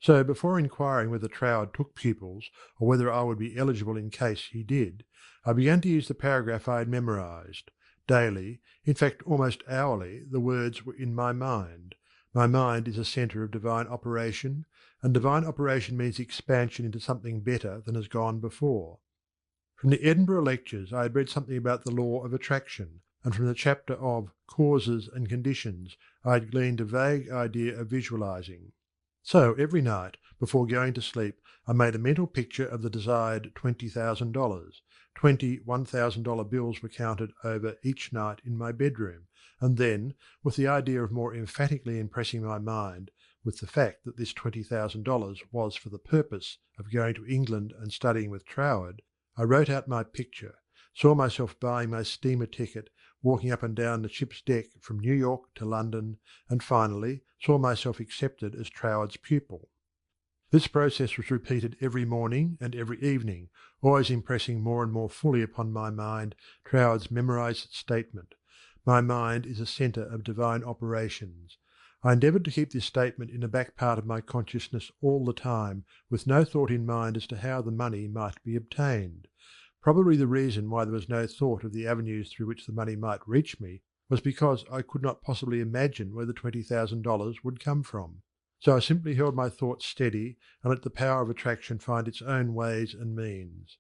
So before inquiring whether Troward took pupils, or whether I would be eligible in case he did, I began to use the paragraph I had memorized. Daily, in fact almost hourly, the words were in my mind. My mind is a centre of divine operation, and divine operation means expansion into something better than has gone before. From the Edinburgh lectures I had read something about the law of attraction, and from the chapter of Causes and Conditions I had gleaned a vague idea of visualizing. So every night, before going to sleep, I made a mental picture of the desired $20,000. 20 $1,000 bills were counted over each night in my bedroom, and then, with the idea of more emphatically impressing my mind with the fact that this $20,000 was for the purpose of going to England and studying with Troward, I wrote out my picture, saw myself buying my steamer ticket, walking up and down the ship's deck from New York to London, and finally saw myself accepted as Troward's pupil. This process was repeated every morning and every evening, always impressing more and more fully upon my mind Troward's memorized statement, "My mind is a centre of divine operations." I endeavoured to keep this statement in the back part of my consciousness all the time, with no thought in mind as to how the money might be obtained. Probably the reason why there was no thought of the avenues through which the money might reach me was because I could not possibly imagine where the $20,000 would come from. So I simply held my thoughts steady and let the power of attraction find its own ways and means.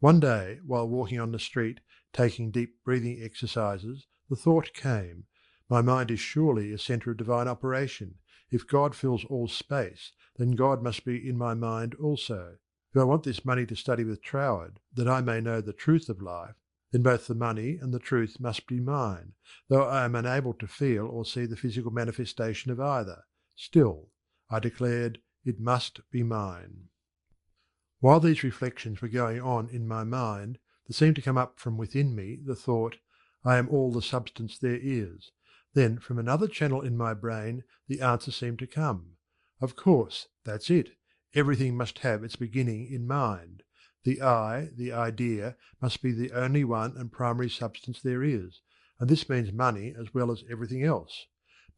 One day, while walking on the street, taking deep breathing exercises, the thought came, "My mind is surely a centre of divine operation. If God fills all space, then God must be in my mind also. If I want this money to study with Troward, that I may know the truth of life, then both the money and the truth must be mine, though I am unable to feel or see the physical manifestation of either. Still, I declared, it must be mine." While these reflections were going on in my mind, there seemed to come up from within me the thought, I am all the substance there is. Then from another channel in my brain the answer seemed to come. Of course, that's it. Everything must have its beginning in mind. The I, the idea, must be the only one and primary substance there is, and this means money as well as everything else.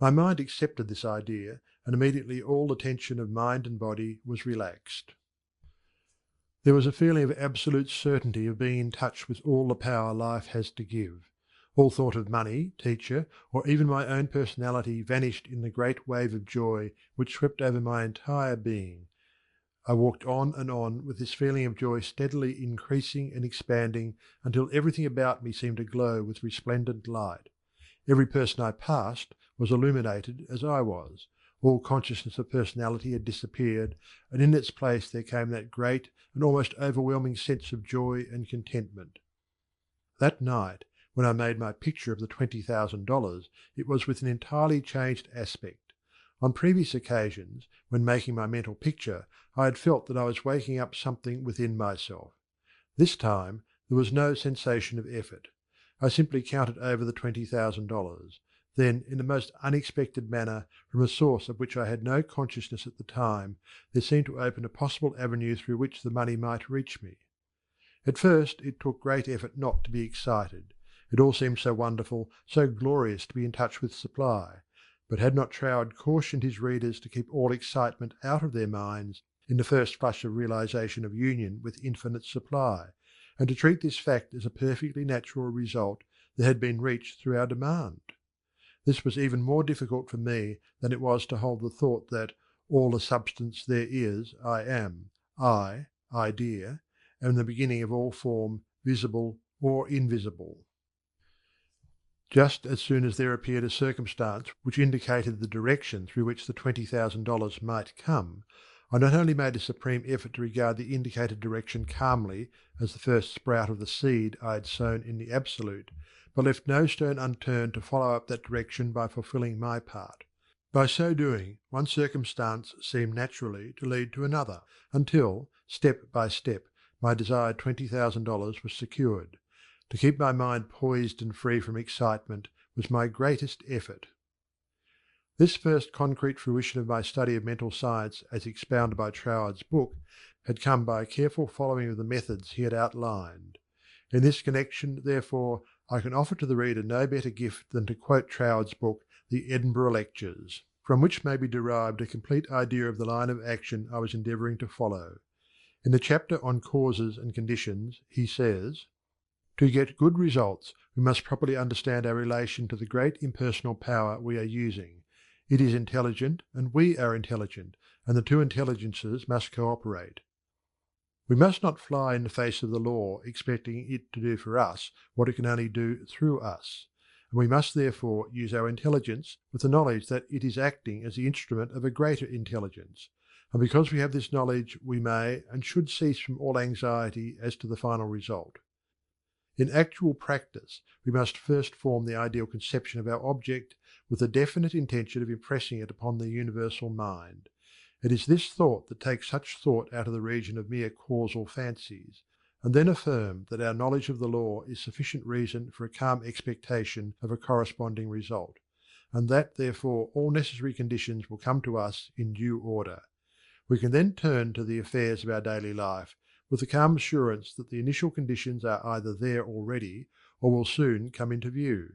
My mind accepted this idea, and immediately all the tension of mind and body was relaxed. There was a feeling of absolute certainty of being in touch with all the power life has to give. All thought of money, teacher, or even my own personality vanished in the great wave of joy which swept over my entire being. I walked on and on with this feeling of joy steadily increasing and expanding until everything about me seemed to glow with resplendent light. Every person I passed was illuminated as I was. All consciousness of personality had disappeared, and in its place there came that great and almost overwhelming sense of joy and contentment. That night, when I made my picture of the $20,000, it was with an entirely changed aspect. On previous occasions, when making my mental picture, I had felt that I was waking up something within myself. This time there was no sensation of effort. I simply counted over the $20,000. Then, in the most unexpected manner, from a source of which I had no consciousness at the time, there seemed to open a possible avenue through which the money might reach me. At first it took great effort not to be excited. It all seemed so wonderful, so glorious to be in touch with supply. But had not Troward cautioned his readers to keep all excitement out of their minds in the first flush of realization of union with infinite supply, and to treat this fact as a perfectly natural result that had been reached through our demand? This was even more difficult for me than it was to hold the thought that all the substance there is I am, idea, am the beginning of all form, visible or invisible. Just as soon as there appeared a circumstance which indicated the direction through which the $20,000 might come, I not only made a supreme effort to regard the indicated direction calmly as the first sprout of the seed I had sown in the Absolute, but left no stone unturned to follow up that direction by fulfilling my part. By so doing, one circumstance seemed naturally to lead to another, until, step by step, my desired $20,000 was secured. To keep my mind poised and free from excitement was my greatest effort. This first concrete fruition of my study of mental science as expounded by Troward's book had come by a careful following of the methods he had outlined. In this connection, therefore, I can offer to the reader no better gift than to quote Troward's book, The Edinburgh Lectures, from which may be derived a complete idea of the line of action I was endeavouring to follow. In the chapter on causes and conditions, he says, "To get good results, we must properly understand our relation to the great impersonal power we are using. It is intelligent, and we are intelligent, and the two intelligences must cooperate. We must not fly in the face of the law, expecting it to do for us what it can only do through us, and we must therefore use our intelligence with the knowledge that it is acting as the instrument of a greater intelligence, and because we have this knowledge we may and should cease from all anxiety as to the final result. In actual practice, we must first form the ideal conception of our object with the definite intention of impressing it upon the universal mind. It is this thought that takes such thought out of the region of mere causal fancies, and then affirm that our knowledge of the law is sufficient reason for a calm expectation of a corresponding result, and that therefore all necessary conditions will come to us in due order. We can then turn to the affairs of our daily life, with the calm assurance that the initial conditions are either there already or will soon come into view.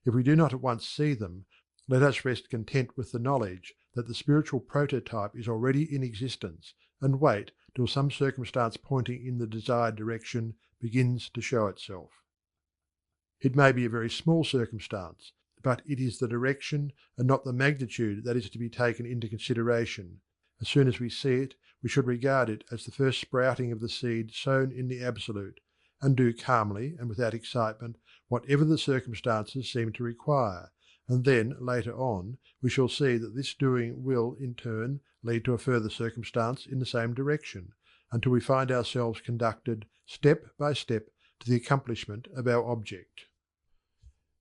If we do not at once see them, let us rest content with the knowledge that the spiritual prototype is already in existence, and wait till some circumstance pointing in the desired direction begins to show itself. It may be a very small circumstance, but it is the direction and not the magnitude that is to be taken into consideration. As soon as we see it, we should regard it as the first sprouting of the seed sown in the Absolute, and do calmly and without excitement whatever the circumstances seem to require, and then, later on, we shall see that this doing will, in turn, lead to a further circumstance in the same direction, until we find ourselves conducted, step by step, to the accomplishment of our object.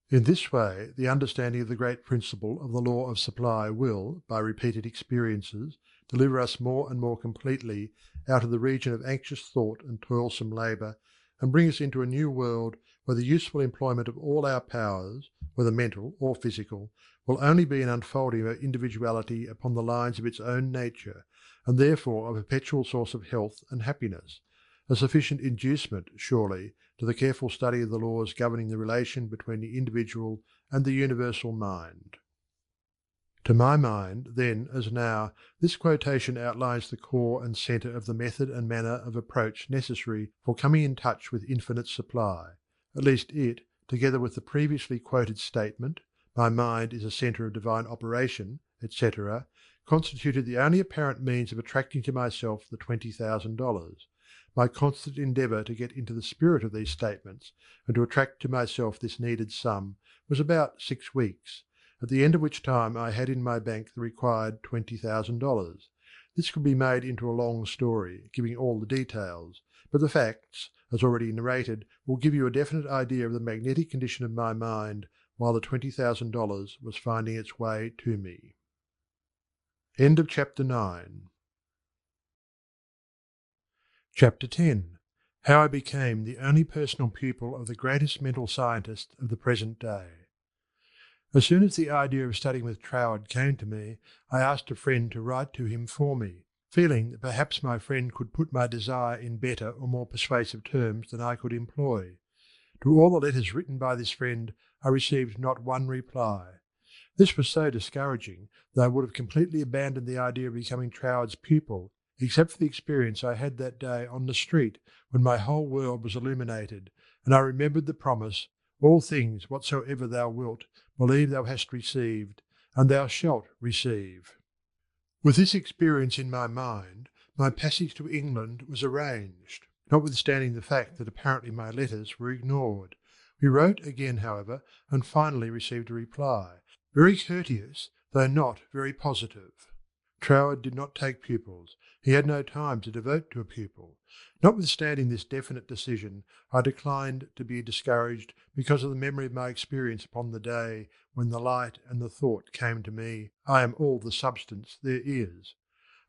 In this way, the understanding of the great principle of the law of supply will, by repeated experiences, deliver us more and more completely out of the region of anxious thought and toilsome labour, and bring us into a new world where the useful employment of all our powers, whether mental or physical, will only be an unfolding of our individuality upon the lines of its own nature, and therefore a perpetual source of health and happiness, a sufficient inducement, surely, to the careful study of the laws governing the relation between the individual and the universal mind. To my mind, then as now, this quotation outlines the core and centre of the method and manner of approach necessary for coming in touch with infinite supply. At least it, together with the previously quoted statement, "My mind is a centre of divine operation," etc., constituted the only apparent means of attracting to myself the $20,000. My constant endeavour to get into the spirit of these statements, and to attract to myself this needed sum, was about 6 weeks, at the end of which time I had in my bank the required $20,000. This could be made into a long story, giving all the details, but the facts, as already narrated, will give you a definite idea of the magnetic condition of my mind while the $20,000 was finding its way to me. End of Chapter 9. Chapter 10. How I became the only personal pupil of the greatest mental scientist of the present day. As soon as the idea of studying with Troward came to me, I asked a friend to write to him for me, feeling that perhaps my friend could put my desire in better or more persuasive terms than I could employ. To all the letters written by this friend I received not one reply. This was so discouraging that I would have completely abandoned the idea of becoming Troward's pupil, except for the experience I had that day on the street when my whole world was illuminated, and I remembered the promise, "All things whatsoever thou wilt, believe thou hast received, and thou shalt receive." With this experience in my mind, my passage to England was arranged, notwithstanding the fact that apparently my letters were ignored. We wrote again, however, and finally received a reply, very courteous, though not very positive. Troward did not take pupils. He had no time to devote to a pupil. Notwithstanding this definite decision, I declined to be discouraged because of the memory of my experience upon the day when the light and the thought came to me, "I am all the substance there is."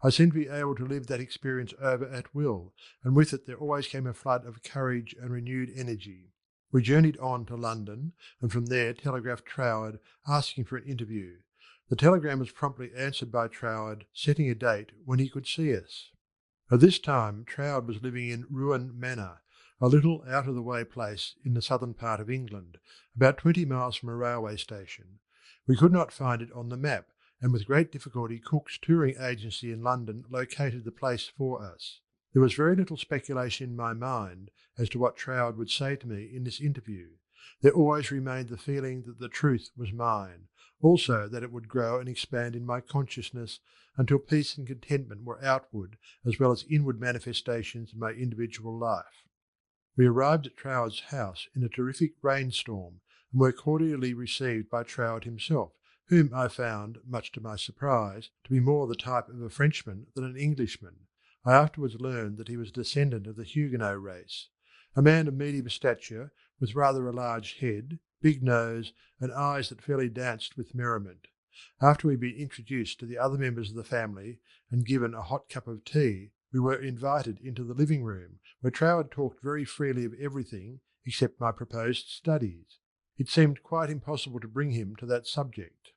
I seemed to be able to live that experience over at will, and with it there always came a flood of courage and renewed energy. We journeyed on to London, and from there telegraphed Troward asking for an interview. The telegram was promptly answered by Troward, setting a date when he could see us. At this time Troward was living in Ruan Manor, a little out-of-the-way place in the southern part of England, about 20 miles from a railway station. We could not find it on the map, and with great difficulty Cook's touring agency in London located the place for us. There was very little speculation in my mind as to what Troward would say to me in this interview. There always remained the feeling that the truth was mine, also that it would grow and expand in my consciousness until peace and contentment were outward as well as inward manifestations of my individual life. We arrived at Troward's house in a terrific rainstorm and were cordially received by Troward himself, whom I found, much to my surprise, to be more the type of a Frenchman than an Englishman. I afterwards learned that he was a descendant of the Huguenot race, a man of medium stature, with rather a large head, big nose, and eyes that fairly danced with merriment. After we had been introduced to the other members of the family and given a hot cup of tea, we were invited into the living room, where Troward talked very freely of everything except my proposed studies. It seemed quite impossible to bring him to that subject.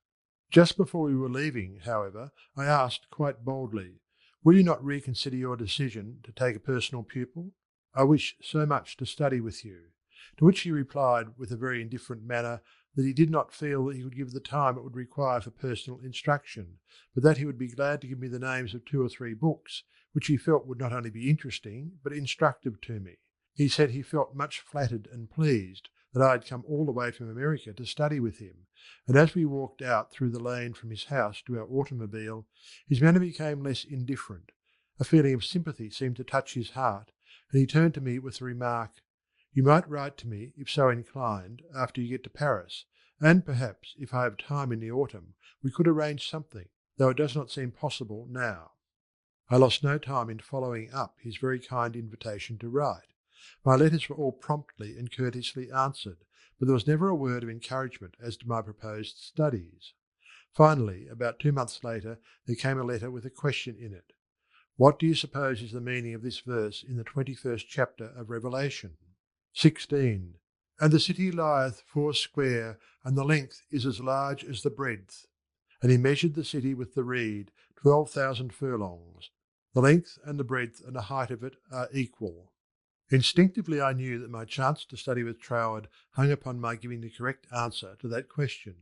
Just before we were leaving, however, I asked quite boldly, "Will you not reconsider your decision to take a personal pupil? I wish so much to study with you." To which he replied with a very indifferent manner that he did not feel that he could give the time it would require for personal instruction, but that he would be glad to give me the names of 2 or 3 books, which he felt would not only be interesting, but instructive to me. He said he felt much flattered and pleased that I had come all the way from America to study with him, and as we walked out through the lane from his house to our automobile, his manner became less indifferent. A feeling of sympathy seemed to touch his heart, and he turned to me with the remark, "You might write to me, if so inclined, after you get to Paris, and perhaps, if I have time in the autumn, we could arrange something, though it does not seem possible now." I lost no time in following up his very kind invitation to write. My letters were all promptly and courteously answered, but there was never a word of encouragement as to my proposed studies. Finally, about 2 months later, there came a letter with a question in it. "What do you suppose is the meaning of this verse in the 21st chapter of Revelation?" 16. And the city lieth foursquare, and the length is as large as the breadth. And he measured the city with the reed, 12,000 furlongs. The length and the breadth and the height of it are equal. Instinctively I knew that my chance to study with Troward hung upon my giving the correct answer to that question.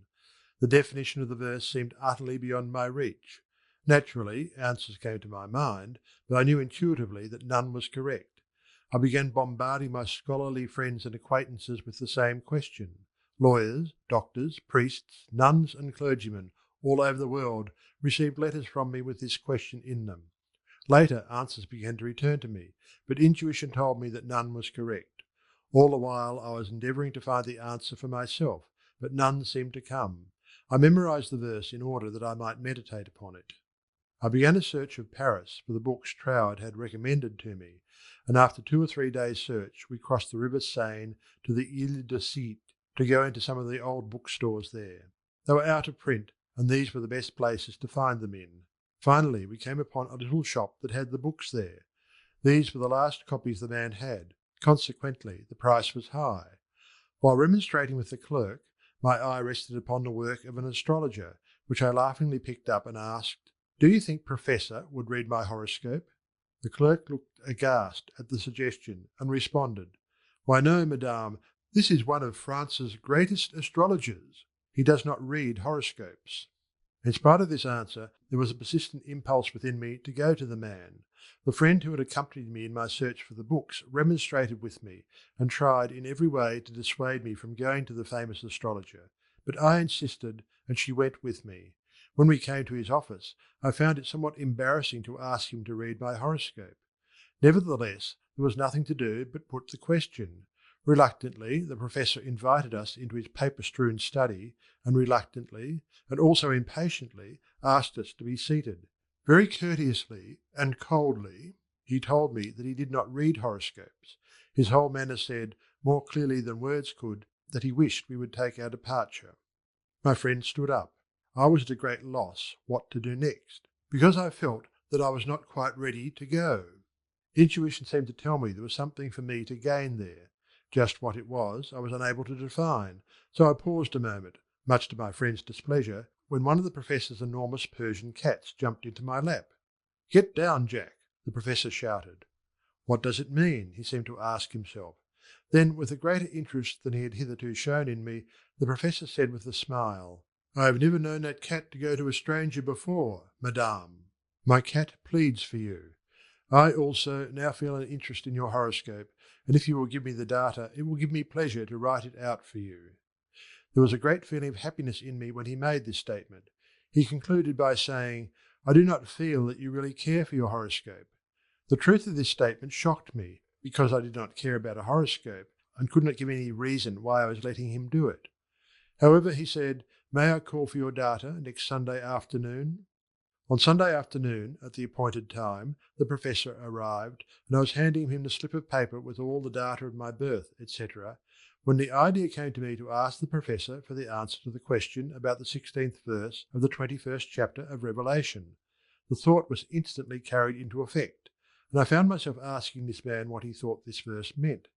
The definition of the verse seemed utterly beyond my reach. Naturally, answers came to my mind, but I knew intuitively that none was correct. I began bombarding my scholarly friends and acquaintances with the same question. Lawyers, doctors, priests, nuns and clergymen all over the world received letters from me with this question in them. Later, answers began to return to me, but intuition told me that none was correct. All the while I was endeavouring to find the answer for myself, but none seemed to come. I memorized the verse in order that I might meditate upon it. I began a search of Paris for the books Troward had recommended to me, and after 2 or 3 days' search we crossed the River Seine to the Ile de Cite to go into some of the old bookstores there. They were out of print, and these were the best places to find them in. Finally, we came upon a little shop that had the books there. These were the last copies the man had. Consequently, the price was high. While remonstrating with the clerk, my eye rested upon the work of an astrologer, which I laughingly picked up and asked, "Do you think Professor would read my horoscope?" The clerk looked aghast at the suggestion and responded, "Why no, madame, this is one of France's greatest astrologers. He does not read horoscopes." In spite of this answer, there was a persistent impulse within me to go to the man. The friend who had accompanied me in my search for the books remonstrated with me and tried in every way to dissuade me from going to the famous astrologer, but I insisted, and she went with me. When we came to his office, I found it somewhat embarrassing to ask him to read my horoscope. Nevertheless, there was nothing to do but put the question. Reluctantly, the professor invited us into his paper-strewn study, and reluctantly, and also impatiently, asked us to be seated. Very courteously and coldly, he told me that he did not read horoscopes. His whole manner said, more clearly than words could, that he wished we would take our departure. My friend stood up. I was at a great loss what to do next, because I felt that I was not quite ready to go. Intuition seemed to tell me there was something for me to gain there. Just what it was I was unable to define, so I paused a moment, much to my friend's displeasure, when one of the professor's enormous Persian cats jumped into my lap. "Get down, Jack," the professor shouted. What does it mean? He seemed to ask himself. Then, with a greater interest than he had hitherto shown in me, the professor said with a smile, "I have never known that cat to go to a stranger before, madame. My cat pleads for you. I also now feel an interest in your horoscope, and if you will give me the data, it will give me pleasure to write it out for you." There was a great feeling of happiness in me when he made this statement. He concluded by saying, "I do not feel that you really care for your horoscope." The truth of this statement shocked me, because I did not care about a horoscope, and could not give any reason why I was letting him do it. However, he said, "May I call for your data next Sunday afternoon?" On Sunday afternoon, at the appointed time, the professor arrived, and I was handing him the slip of paper with all the data of my birth, etc., when the idea came to me to ask the professor for the answer to the question about the 16th verse of the 21st chapter of Revelation. The thought was instantly carried into effect, and I found myself asking this man what he thought this verse meant.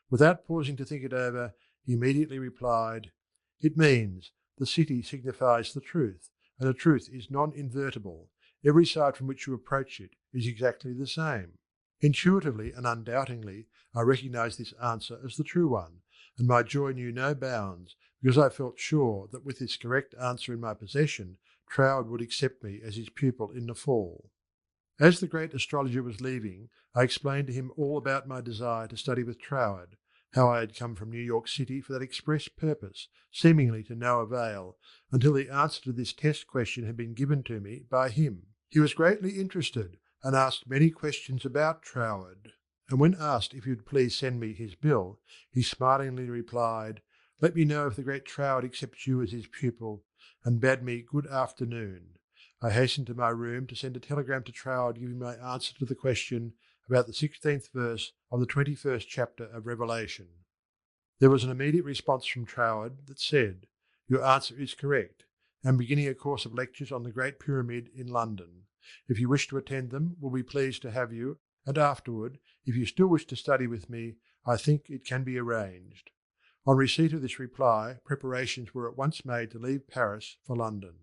Without pausing to think it over, he immediately replied, "It means, the city signifies the truth, and the truth is non-invertible. Every side from which you approach it is exactly the same." Intuitively and undoubtingly, I recognized this answer as the true one, and my joy knew no bounds, because I felt sure that with this correct answer in my possession, Troward would accept me as his pupil in the fall. As the great astrologer was leaving, I explained to him all about my desire to study with Troward, how I had come from New York City for that express purpose, seemingly to no avail, until the answer to this test question had been given to me by him. He was greatly interested, and asked many questions about Troward, and when asked if he would please send me his bill, he smilingly replied, "Let me know if the great Troward accepts you as his pupil," and bade me good afternoon. I hastened to my room to send a telegram to Troward giving my answer to the question about the 16th verse of the 21st chapter of Revelation. There was an immediate response from Troward that said, "Your answer is correct. I am beginning a course of lectures on the Great Pyramid in London. If you wish to attend them, we'll be pleased to have you, and afterward, if you still wish to study with me, I think it can be arranged. On receipt of this reply, preparations were at once made to leave Paris for London.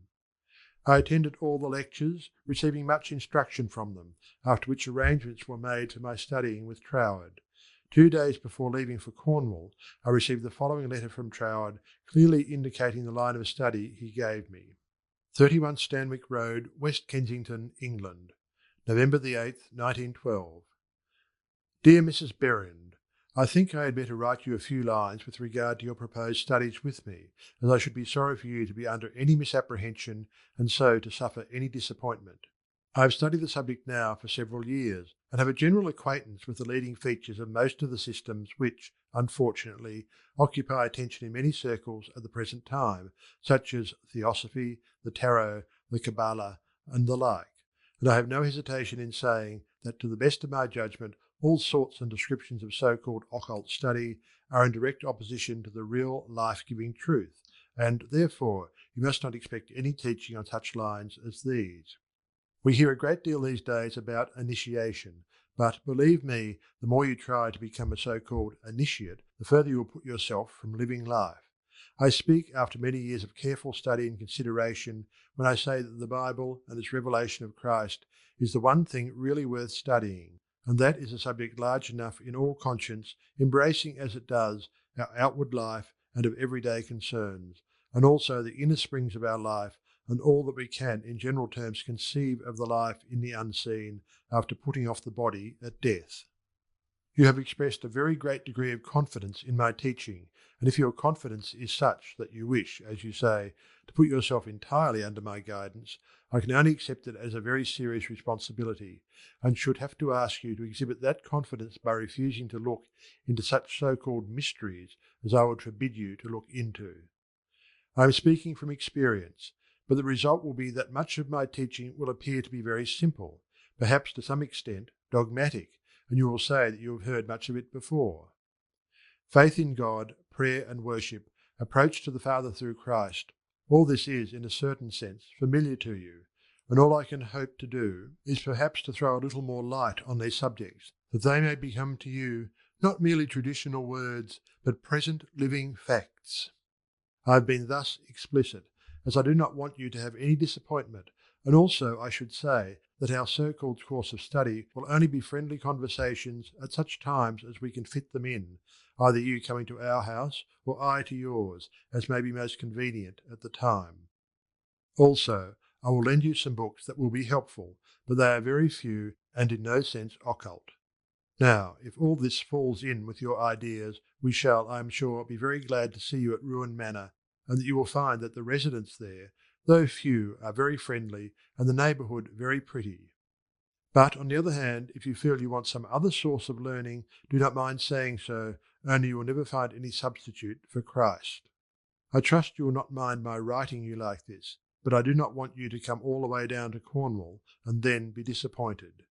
I attended all the lectures, receiving much instruction from them, after which arrangements were made for my studying with Troward. 2 days before leaving for Cornwall, I received the following letter from Troward, clearly indicating the line of study he gave me. 31 Stanwick Road, West Kensington, England, November the 8th, 1912. Dear Mrs. Behrend, I think I had better write you a few lines with regard to your proposed studies with me, as I should be sorry for you to be under any misapprehension and so to suffer any disappointment. I have studied the subject now for several years, and have a general acquaintance with the leading features of most of the systems which, unfortunately, occupy attention in many circles at the present time, such as Theosophy, the Tarot, the Kabbalah, and the like, and I have no hesitation in saying that, to the best of my judgment, all sorts and descriptions of so-called occult study are in direct opposition to the real life-giving truth, and therefore you must not expect any teaching on such lines as these. We hear a great deal these days about initiation, but believe me, the more you try to become a so-called initiate, the further you will put yourself from living life. I speak after many years of careful study and consideration when I say that the Bible and its revelation of Christ is the one thing really worth studying, and that is a subject large enough in all conscience, embracing as it does our outward life and of everyday concerns, and also the inner springs of our life, and all that we can in general terms conceive of the life in the unseen after putting off the body at death. You have expressed a very great degree of confidence in my teaching, and if your confidence is such that you wish, as you say, to put yourself entirely under my guidance, I can only accept it as a very serious responsibility, and should have to ask you to exhibit that confidence by refusing to look into such so-called mysteries as I would forbid you to look into. I am speaking from experience, but the result will be that much of my teaching will appear to be very simple, perhaps to some extent dogmatic, and you will say that you have heard much of it before. Faith in God, prayer and worship, approach to the Father through Christ, all this is, in a certain sense, familiar to you, and all I can hope to do is perhaps to throw a little more light on these subjects, that they may become to you not merely traditional words, but present living facts. I have been thus explicit, as I do not want you to have any disappointment, and also I should say that our so-called course of study will only be friendly conversations at such times as we can fit them in, either you coming to our house or I to yours, as may be most convenient at the time. Also, I will lend you some books that will be helpful, but they are very few and in no sense occult. Now, if all this falls in with your ideas, we shall, I am sure, be very glad to see you at Ruin Manor, and that you will find that the residents there, though few, are very friendly, and the neighbourhood very pretty. But, on the other hand, if you feel you want some other source of learning, do not mind saying so, only you will never find any substitute for Christ. I trust you will not mind my writing you like this, but I do not want you to come all the way down to Cornwall and then be disappointed.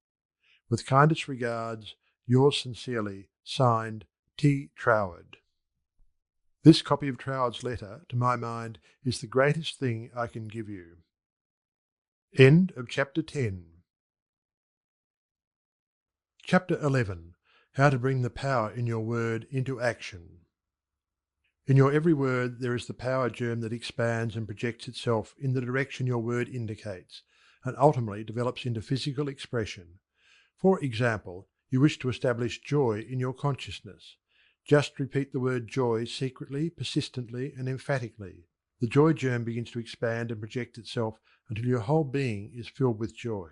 With kindest regards, yours sincerely, signed, T. Troward. This copy of Troward's letter, to my mind, is the greatest thing I can give you. End of Chapter 10. Chapter 11. How to bring the power in your word into action. In your every word there is the power germ that expands and projects itself in the direction your word indicates, and ultimately develops into physical expression. For example, you wish to establish joy in your consciousness. Just repeat the word joy secretly, persistently, and emphatically. The joy germ begins to expand and project itself until your whole being is filled with joy.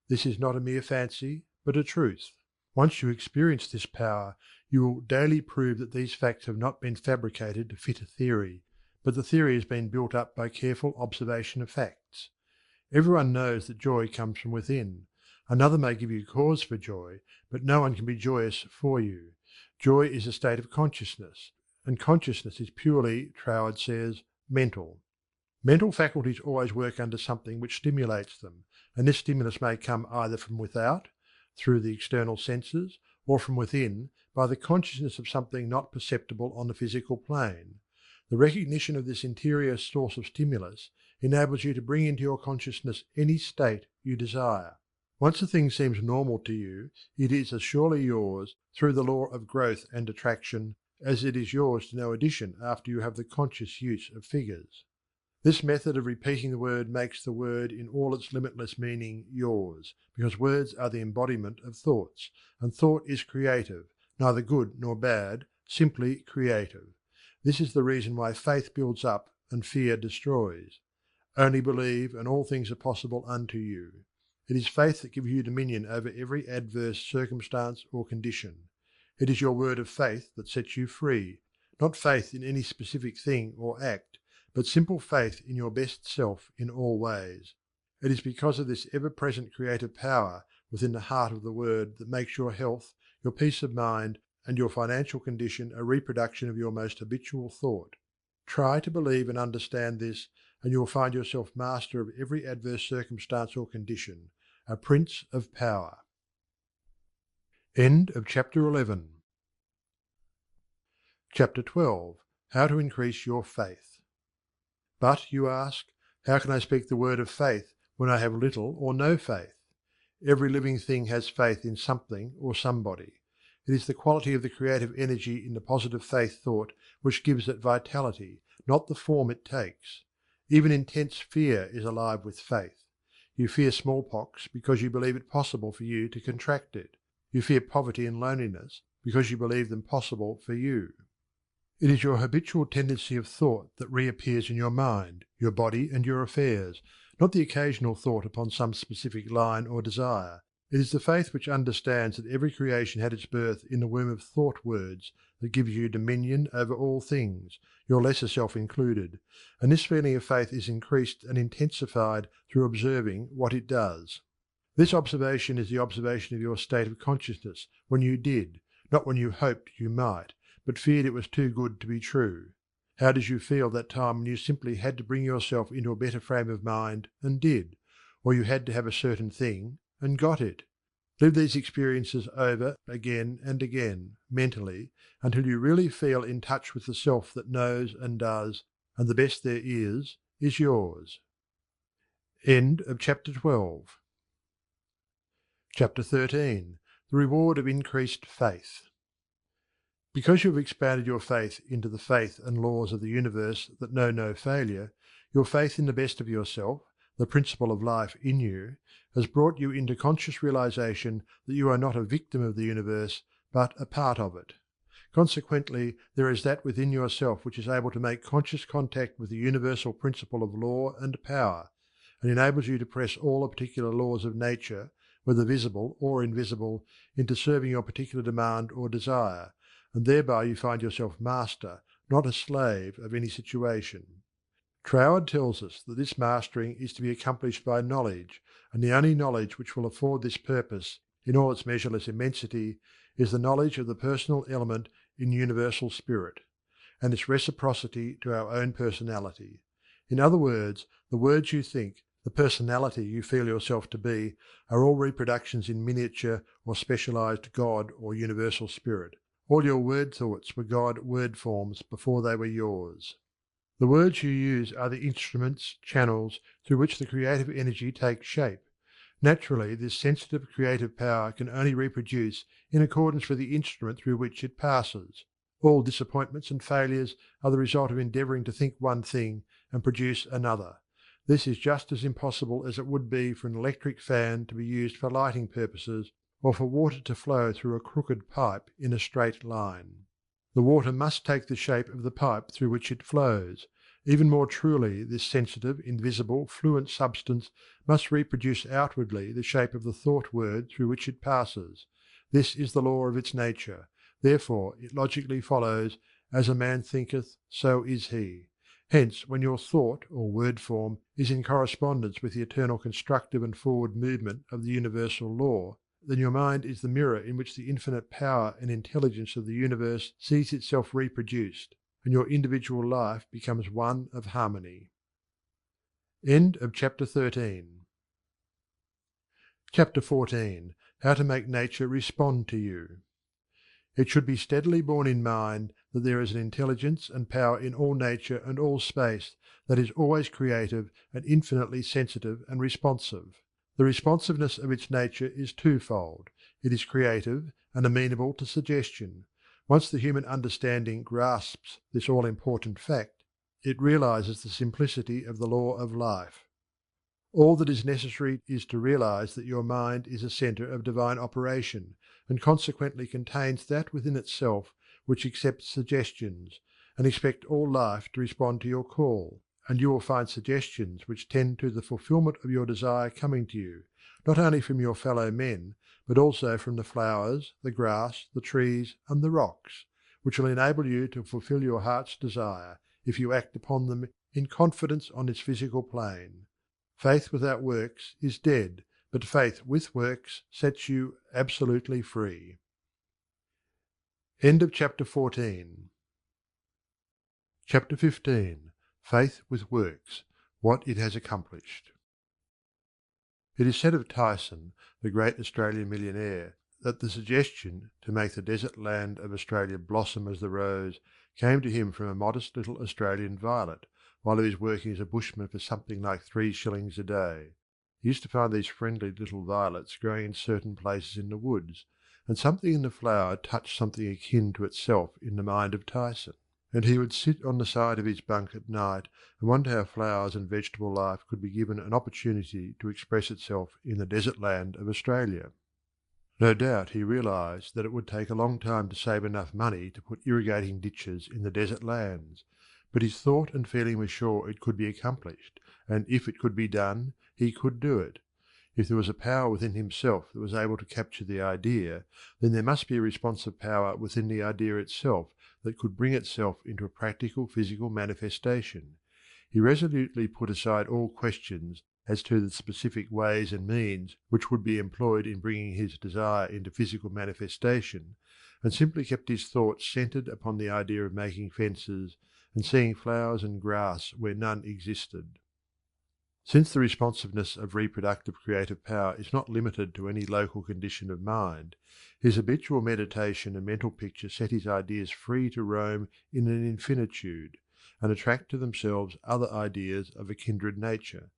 This is not a mere fancy, but a truth. Once you experience this power, you will daily prove that these facts have not been fabricated to fit a theory, but the theory has been built up by careful observation of facts. Everyone knows that joy comes from within. Another may give you cause for joy, but no one can be joyous for you. Joy is a state of consciousness, and consciousness is purely, Troward says, mental. Mental faculties always work under something which stimulates them, and this stimulus may come either from without, through the external senses, or from within, by the consciousness of something not perceptible on the physical plane. The recognition of this interior source of stimulus enables you to bring into your consciousness any state you desire. Once a thing seems normal to you, it is as surely yours through the law of growth and attraction as it is yours to no addition after you have the conscious use of figures. This method of repeating the word makes the word in all its limitless meaning yours, because words are the embodiment of thoughts, and thought is creative, neither good nor bad, simply creative. This is the reason why faith builds up and fear destroys. Only believe, and all things are possible unto you. It is faith that gives you dominion over every adverse circumstance or condition. It is your word of faith that sets you free, not faith in any specific thing or act, but simple faith in your best self in all ways. It is because of this ever-present creative power within the heart of the word that makes your health, your peace of mind, and your financial condition a reproduction of your most habitual thought. Try to believe and understand this, and you will find yourself master of every adverse circumstance or condition, a prince of power. End of Chapter 11. Chapter 12. How to increase your faith. But, you ask, how can I speak the word of faith when I have little or no faith? Every living thing has faith in something or somebody. It is the quality of the creative energy in the positive faith thought which gives it vitality, not the form it takes. Even intense fear is alive with faith. You fear smallpox because you believe it possible for you to contract it. You fear poverty and loneliness because you believe them possible for you. It is your habitual tendency of thought that reappears in your mind, your body, and your affairs, not the occasional thought upon some specific line or desire. It is the faith which understands that every creation had its birth in the womb of thought words that gives you dominion over all things, your lesser self included, and this feeling of faith is increased and intensified through observing what it does. This observation is the observation of your state of consciousness when you did, not when you hoped you might, but feared it was too good to be true. How did you feel that time when you simply had to bring yourself into a better frame of mind and did, or you had to have a certain thing and got it? Live these experiences over again and again, mentally, until you really feel in touch with the self that knows and does, and the best there is yours. End of Chapter 12. Chapter 13. The Reward of Increased Faith. Because you have expanded your faith into the faith and laws of the universe that know no failure, your faith in the best of yourself, the principle of life in you, has brought you into conscious realization that you are not a victim of the universe, but a part of it. Consequently, there is that within yourself which is able to make conscious contact with the universal principle of law and power, and enables you to press all the particular laws of nature, whether visible or invisible, into serving your particular demand or desire, and thereby you find yourself master, not a slave, of any situation. Troward tells us that this mastering is to be accomplished by knowledge, and the only knowledge which will afford this purpose, in all its measureless immensity, is the knowledge of the personal element in universal spirit, and its reciprocity to our own personality. In other words, the words you think, the personality you feel yourself to be, are all reproductions in miniature or specialized God or universal spirit. All your word thoughts were God word forms before they were yours. The words you use are the instruments, channels, through which the creative energy takes shape. Naturally, this sensitive creative power can only reproduce in accordance with the instrument through which it passes. All disappointments and failures are the result of endeavouring to think one thing and produce another. This is just as impossible as it would be for an electric fan to be used for lighting purposes, or for water to flow through a crooked pipe in a straight line. The water must take the shape of the pipe through which it flows. Even more truly, this sensitive, invisible, fluent substance must reproduce outwardly the shape of the thought word through which it passes. This is the law of its nature. Therefore, it logically follows, as a man thinketh, so is he. Hence, when your thought, or word form, is in correspondence with the eternal constructive and forward movement of the universal law, then your mind is the mirror in which the infinite power and intelligence of the universe sees itself reproduced, and your individual life becomes one of harmony. End of Chapter 13. Chapter 14. How to make nature respond to you. It should be steadily borne in mind that there is an intelligence and power in all nature and all space that is always creative and infinitely sensitive and responsive. The responsiveness of its nature is twofold. It is creative and amenable to suggestion. Once the human understanding grasps this all-important fact, it realizes the simplicity of the law of life. All that is necessary is to realize that your mind is a center of divine operation, and consequently contains that within itself which accepts suggestions, and expect all life to respond to your call, and you will find suggestions which tend to the fulfillment of your desire coming to you, not only from your fellow men, but also from the flowers, the grass, the trees, and the rocks, which will enable you to fulfill your heart's desire if you act upon them in confidence on this physical plane. Faith without works is dead, but faith with works sets you absolutely free. End of chapter 14. Chapter 15. Faith with Works, What it has accomplished. It is said of Tyson, the great Australian millionaire, that the suggestion to make the desert land of Australia blossom as the rose came to him from a modest little Australian violet, while he was working as a bushman for something like 3 shillings a day. He used to find these friendly little violets growing in certain places in the woods, and something in the flower touched something akin to itself in the mind of Tyson, and he would sit on the side of his bunk at night and wonder how flowers and vegetable life could be given an opportunity to express itself in the desert land of Australia. No doubt he realized that it would take a long time to save enough money to put irrigating ditches in the desert lands, but his thought and feeling was sure it could be accomplished, and if it could be done, he could do it. If there was a power within himself that was able to capture the idea, then there must be a responsive power within the idea itself that could bring itself into a practical physical manifestation. He resolutely put aside all questions as to the specific ways and means which would be employed in bringing his desire into physical manifestation, and simply kept his thoughts centred upon the idea of making fences and seeing flowers and grass where none existed. Since the responsiveness of reproductive creative power is not limited to any local condition of mind, his habitual meditation and mental picture set his ideas free to roam in an infinitude, and attract to themselves other ideas of a kindred nature.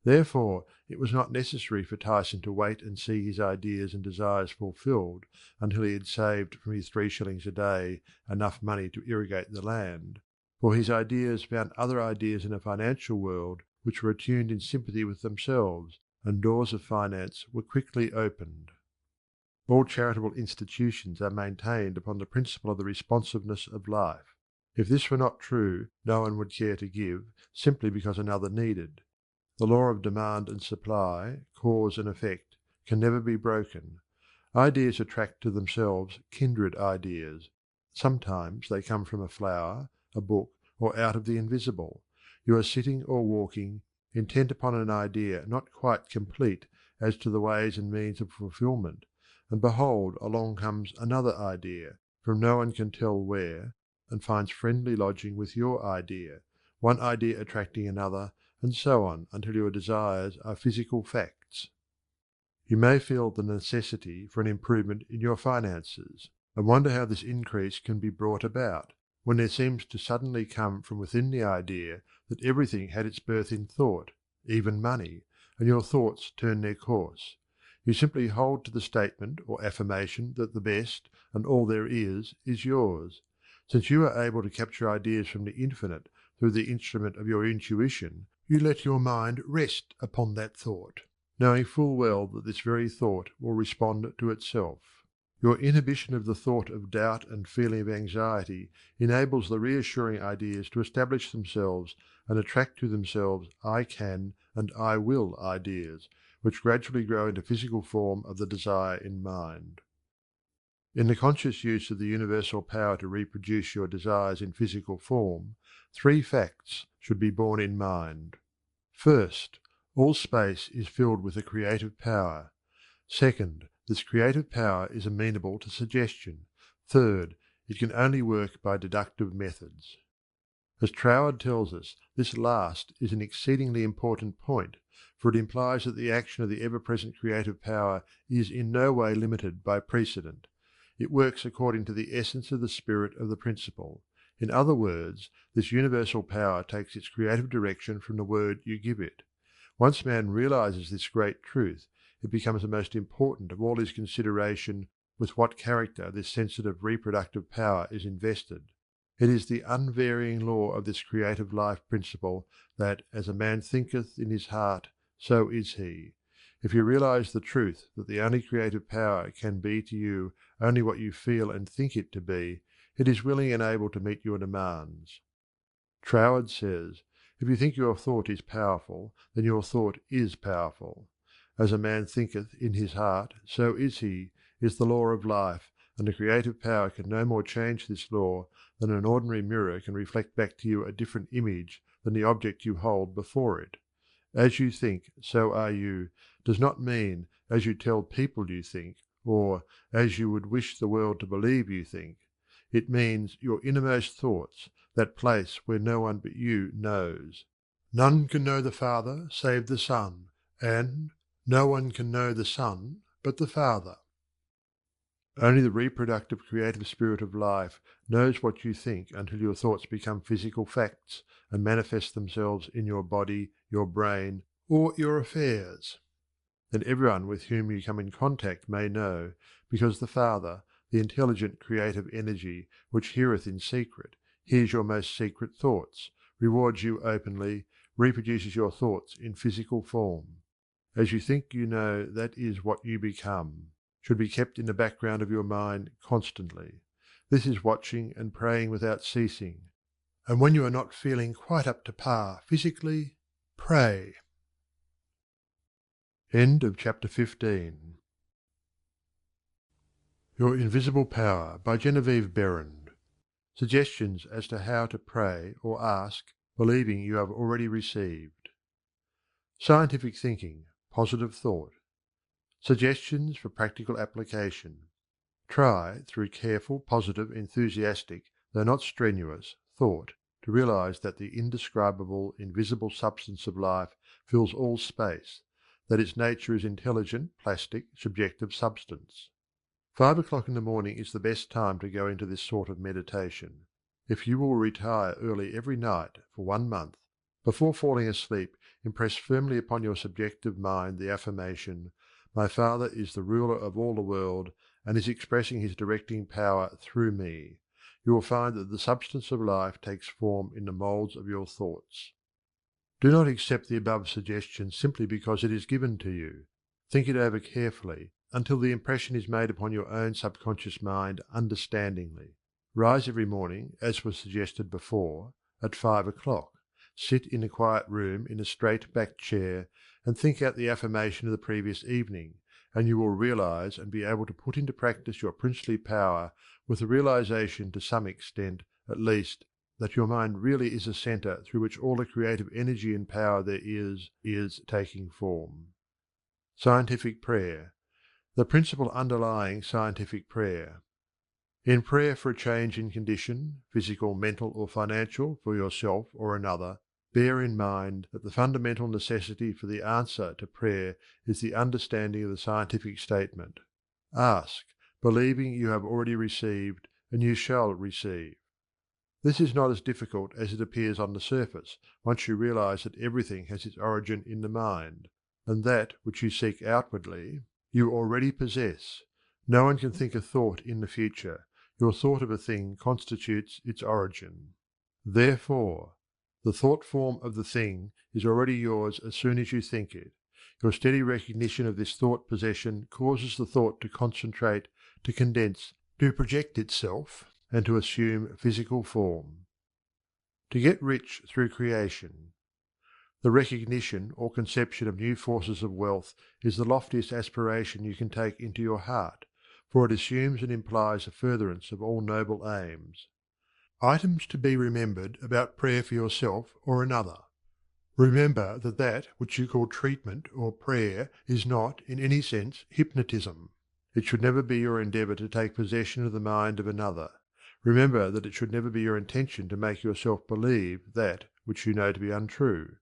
Therefore, it was not necessary for Tyson to wait and see his ideas and desires fulfilled until he had saved from his 3 shillings a day enough money to irrigate the land, for his ideas found other ideas in a financial world which were attuned in sympathy with themselves, and doors of finance were quickly opened. All charitable institutions are maintained upon the principle of the responsiveness of life. If this were not true, no one would care to give, simply because another needed. The law of demand and supply, cause and effect, can never be broken. Ideas attract to themselves kindred ideas. Sometimes they come from a flower, a book, or out of the invisible. You are sitting or walking, intent upon an idea not quite complete as to the ways and means of fulfilment, and behold, along comes another idea, from no one can tell where, and finds friendly lodging with your idea, one idea attracting another, and so on until your desires are physical facts. You may feel the necessity for an improvement in your finances, and wonder how this increase can be brought about, when there seems to suddenly come from within the idea that everything had its birth in thought, even money, and your thoughts turn their course. You simply hold to the statement or affirmation that the best, and all there is yours. Since you are able to capture ideas from the infinite through the instrument of your intuition, you let your mind rest upon that thought, knowing full well that this very thought will respond to itself. Your inhibition of the thought of doubt and feeling of anxiety enables the reassuring ideas to establish themselves and attract to themselves I can and I will ideas, which gradually grow into physical form of the desire in mind. In the conscious use of the universal power to reproduce your desires in physical form, 3 facts should be borne in mind. First, all space is filled with a creative power. Second, this creative power is amenable to suggestion. Third, it can only work by deductive methods. As Troward tells us, this last is an exceedingly important point, for it implies that the action of the ever-present creative power is in no way limited by precedent. It works according to the essence of the spirit of the principle. In other words, this universal power takes its creative direction from the word you give it. Once man realizes this great truth, it becomes the most important of all his consideration with what character this sensitive reproductive power is invested. It is the unvarying law of this creative life principle that as a man thinketh in his heart, so is he. If you realize the truth that the only creative power can be to you only what you feel and think it to be, it is willing and able to meet your demands. Troward says, "If you think your thought is powerful, then your thought is powerful. As a man thinketh in his heart, so is he, is the law of life, and the creative power can no more change this law than an ordinary mirror can reflect back to you a different image than the object you hold before it. As you think, so are you, does not mean as you tell people you think, or as you would wish the world to believe you think. It means your innermost thoughts, that place where no one but you knows. None can know the Father save the Son, and no one can know the Son but the Father." Only the reproductive creative spirit of life knows what you think until your thoughts become physical facts and manifest themselves in your body, your brain, or your affairs. Then everyone with whom you come in contact may know, because the Father, the intelligent creative energy which heareth in secret, hears your most secret thoughts, rewards you openly, reproduces your thoughts in physical form. As you think you know, that is what you become, should be kept in the background of your mind constantly. This is watching and praying without ceasing. And when you are not feeling quite up to par physically, pray. End of chapter 15. Your Invisible Power by Genevieve Behrend. Suggestions as to how to pray or ask, believing you have already received. Scientific thinking, positive thought. Suggestions for practical application. Try, through careful, positive, enthusiastic, though not strenuous, thought, to realize that the indescribable, invisible substance of life fills all space, that its nature is intelligent, plastic, subjective substance. 5 o'clock in the morning is the best time to go into this sort of meditation. If you will retire early every night for 1 month, before falling asleep, impress firmly upon your subjective mind the affirmation, "My Father is the ruler of all the world, and is expressing his directing power through me." You will find that the substance of life takes form in the moulds of your thoughts. Do not accept the above suggestion simply because it is given to you. Think it over carefully until the impression is made upon your own subconscious mind understandingly. Rise every morning, as was suggested before, at 5 o'clock. Sit in a quiet room in a straight-backed chair and think out the affirmation of the previous evening, and you will realize and be able to put into practice your princely power with the realization to some extent, at least, that your mind really is a center through which all the creative energy and power there is taking form. Scientific prayer. The principle underlying scientific prayer. In prayer for a change in condition, physical, mental, or financial, for yourself or another, bear in mind that the fundamental necessity for the answer to prayer is the understanding of the scientific statement. Ask, believing you have already received, and you shall receive. This is not as difficult as it appears on the surface, once you realize that everything has its origin in the mind, and that which you seek outwardly, you already possess. No one can think a thought in the future. Your thought of a thing constitutes its origin. Therefore, the thought form of the thing is already yours as soon as you think it. Your steady recognition of this thought possession causes the thought to concentrate, to condense, to project itself, and to assume physical form. To get rich through creation. The recognition or conception of new forces of wealth is the loftiest aspiration you can take into your heart, for it assumes and implies a furtherance of all noble aims. Items to be remembered about prayer for yourself or another. Remember that that which you call treatment or prayer is not, in any sense, hypnotism. It should never be your endeavour to take possession of the mind of another. Remember that it should never be your intention to make yourself believe that which you know to be untrue.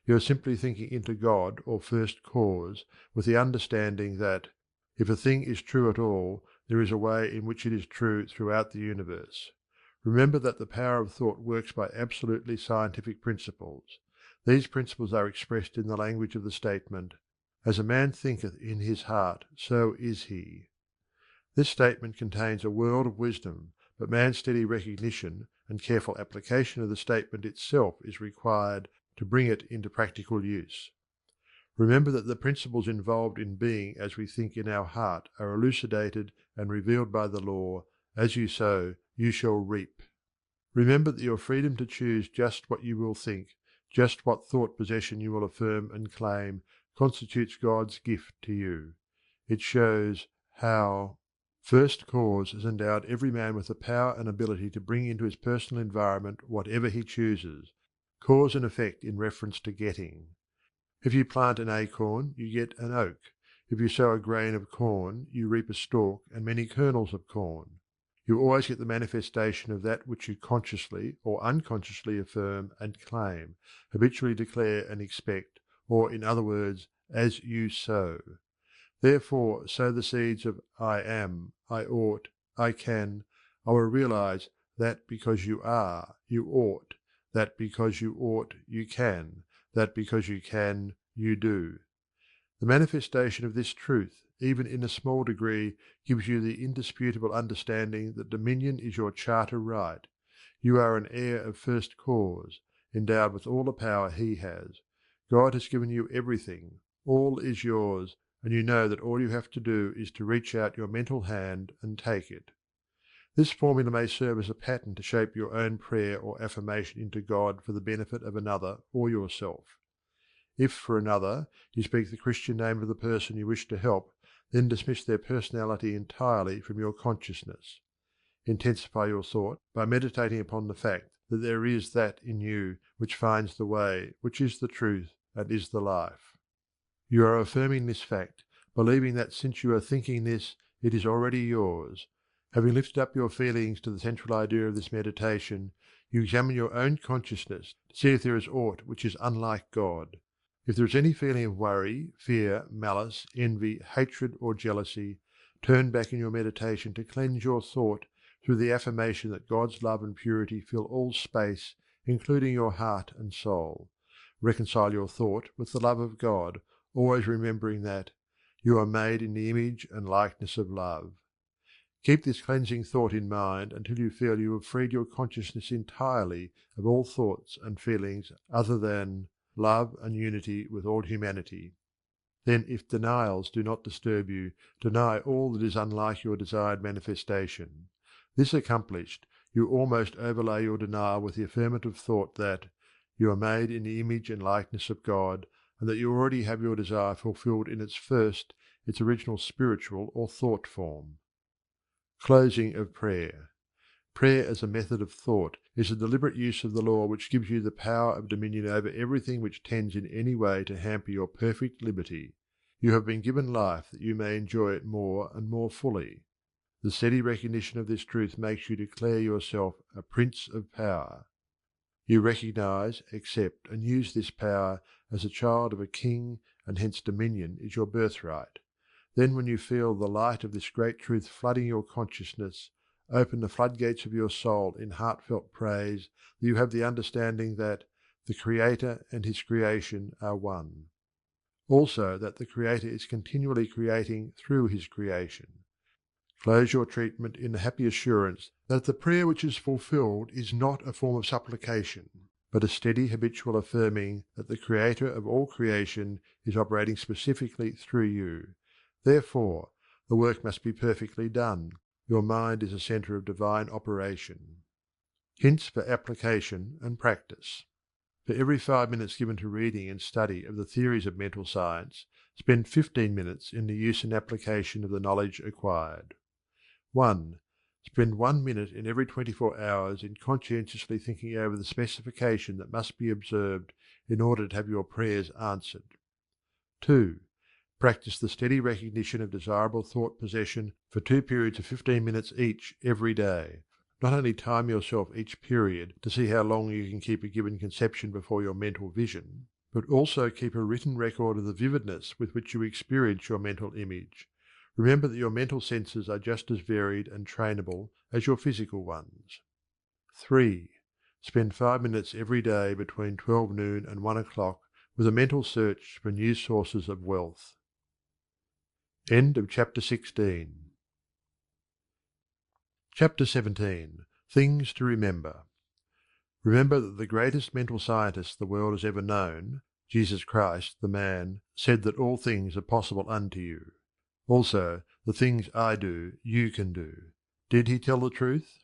You are simply thinking into God or First Cause with the understanding that, if a thing is true at all, there is a way in which it is true throughout the universe. Remember that the power of thought works by absolutely scientific principles. These principles are expressed in the language of the statement, "As a man thinketh in his heart, so is he." This statement contains a world of wisdom, but man's steady recognition and careful application of the statement itself is required to bring it into practical use. Remember that the principles involved in being as we think in our heart are elucidated and revealed by the law, "As you sow, you shall reap." Remember that your freedom to choose just what you will think, just what thought possession you will affirm and claim, constitutes God's gift to you. It shows how First Cause has endowed every man with the power and ability to bring into his personal environment whatever he chooses, cause and effect in reference to getting. If you plant an acorn, you get an oak. If you sow a grain of corn, you reap a stalk and many kernels of corn. You always get the manifestation of that which you consciously or unconsciously affirm and claim, habitually declare and expect, or in other words, as you sow. Therefore sow the seeds of "I am," "I ought," "I can." I will realize that because you are, you ought, that because you ought, you can, that because you can, you do. The manifestation of this truth, even in a small degree, gives you the indisputable understanding that dominion is your charter right. You are an heir of First Cause, endowed with all the power he has. God has given you everything. All is yours, and you know that all you have to do is to reach out your mental hand and take it. This formula may serve as a pattern to shape your own prayer or affirmation into God for the benefit of another or yourself. If, for another, you speak the Christian name of the person you wish to help, then dismiss their personality entirely from your consciousness. Intensify your thought by meditating upon the fact that there is that in you which finds the way, which is the truth, and is the life. You are affirming this fact, believing that since you are thinking this, it is already yours. Having lifted up your feelings to the central idea of this meditation, you examine your own consciousness to see if there is aught which is unlike God. If there is any feeling of worry, fear, malice, envy, hatred, or jealousy, turn back in your meditation to cleanse your thought through the affirmation that God's love and purity fill all space, including your heart and soul. Reconcile your thought with the love of God, always remembering that you are made in the image and likeness of love. Keep this cleansing thought in mind until you feel you have freed your consciousness entirely of all thoughts and feelings other than love and unity with all humanity. Then, if denials do not disturb you, deny all that is unlike your desired manifestation. This accomplished, you almost overlay your denial with the affirmative thought that you are made in the image and likeness of God, and that you already have your desire fulfilled in its original spiritual or thought form. Closing of prayer. Prayer as a method of thought is a deliberate use of the law which gives you the power of dominion over everything which tends in any way to hamper your perfect liberty. You have been given life that you may enjoy it more and more fully. The steady recognition of this truth makes you declare yourself a prince of power. You recognize, accept, and use this power as a child of a king, and hence dominion is your birthright. Then, when you feel the light of this great truth flooding your consciousness, open the floodgates of your soul in heartfelt praise that you have the understanding that the Creator and his creation are one. Also that the Creator is continually creating through his creation. Close your treatment in the happy assurance that the prayer which is fulfilled is not a form of supplication, but a steady habitual affirming that the Creator of all creation is operating specifically through you. Therefore, the work must be perfectly done. Your mind is a centre of divine operation. Hints for application and practice. For every 5 minutes given to reading and study of the theories of mental science, spend 15 minutes in the use and application of the knowledge acquired. 1. Spend 1 minute in every 24 hours in conscientiously thinking over the specification that must be observed in order to have your prayers answered. 2. Practice the steady recognition of desirable thought possession for 2 periods of 15 minutes each every day. Not only time yourself each period to see how long you can keep a given conception before your mental vision, but also keep a written record of the vividness with which you experience your mental image. Remember that your mental senses are just as varied and trainable as your physical ones. 3. Spend 5 minutes every day between 12 noon and 1 o'clock with a mental search for new sources of wealth. End of Chapter 16. Chapter 17. Things to Remember. Remember that the greatest mental scientist the world has ever known, Jesus Christ, the man, said that all things are possible unto you. Also, the things I do, you can do. Did he tell the truth?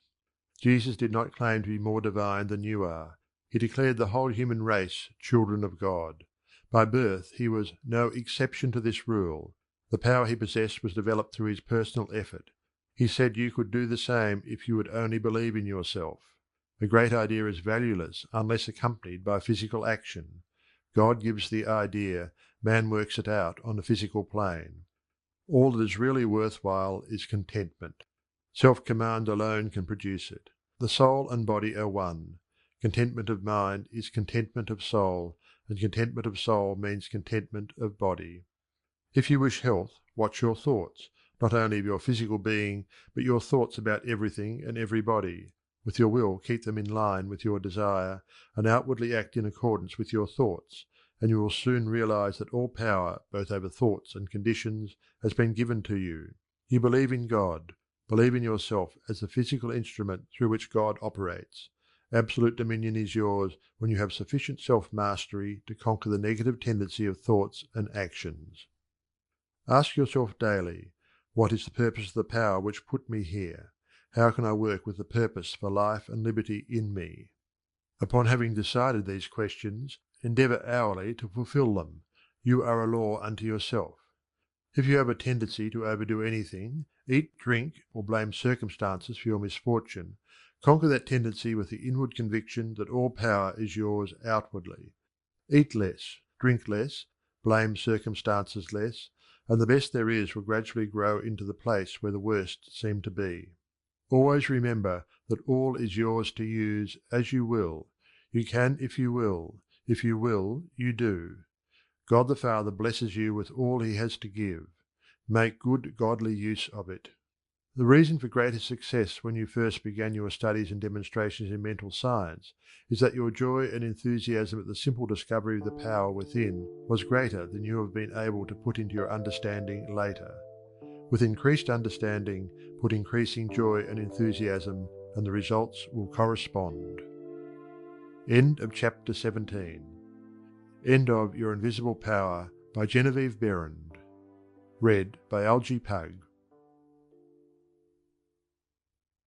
Jesus did not claim to be more divine than you are. He declared the whole human race children of God. By birth he was no exception to this rule. The power he possessed was developed through his personal effort. He said you could do the same if you would only believe in yourself. A great idea is valueless unless accompanied by physical action. God gives the idea, man works it out on the physical plane. All that is really worthwhile is contentment. Self-command alone can produce it. The soul and body are one. Contentment of mind is contentment of soul, and contentment of soul means contentment of body. If you wish health, watch your thoughts, not only of your physical being, but your thoughts about everything and everybody. With your will, keep them in line with your desire, and outwardly act in accordance with your thoughts, and you will soon realize that all power, both over thoughts and conditions, has been given to you. You believe in God. Believe in yourself as the physical instrument through which God operates. Absolute dominion is yours when you have sufficient self-mastery to conquer the negative tendency of thoughts and actions. Ask yourself daily, what is the purpose of the power which put me here? How can I work with the purpose for life and liberty in me? Upon having decided these questions, endeavour hourly to fulfil them. You are a law unto yourself. If you have a tendency to overdo anything, eat, drink, or blame circumstances for your misfortune, conquer that tendency with the inward conviction that all power is yours outwardly. Eat less, drink less, blame circumstances less, and the best there is will gradually grow into the place where the worst seem to be. Always remember that all is yours to use as you will. You can if you will. If you will, you do. God the Father blesses you with all he has to give. Make good godly use of it. The reason for greater success when you first began your studies and demonstrations in mental science is that your joy and enthusiasm at the simple discovery of the power within was greater than you have been able to put into your understanding later. With increased understanding, put increasing joy and enthusiasm, and the results will correspond. End of Chapter 17. End of Your Invisible Power by Genevieve Behrend. Read by Algy Pug.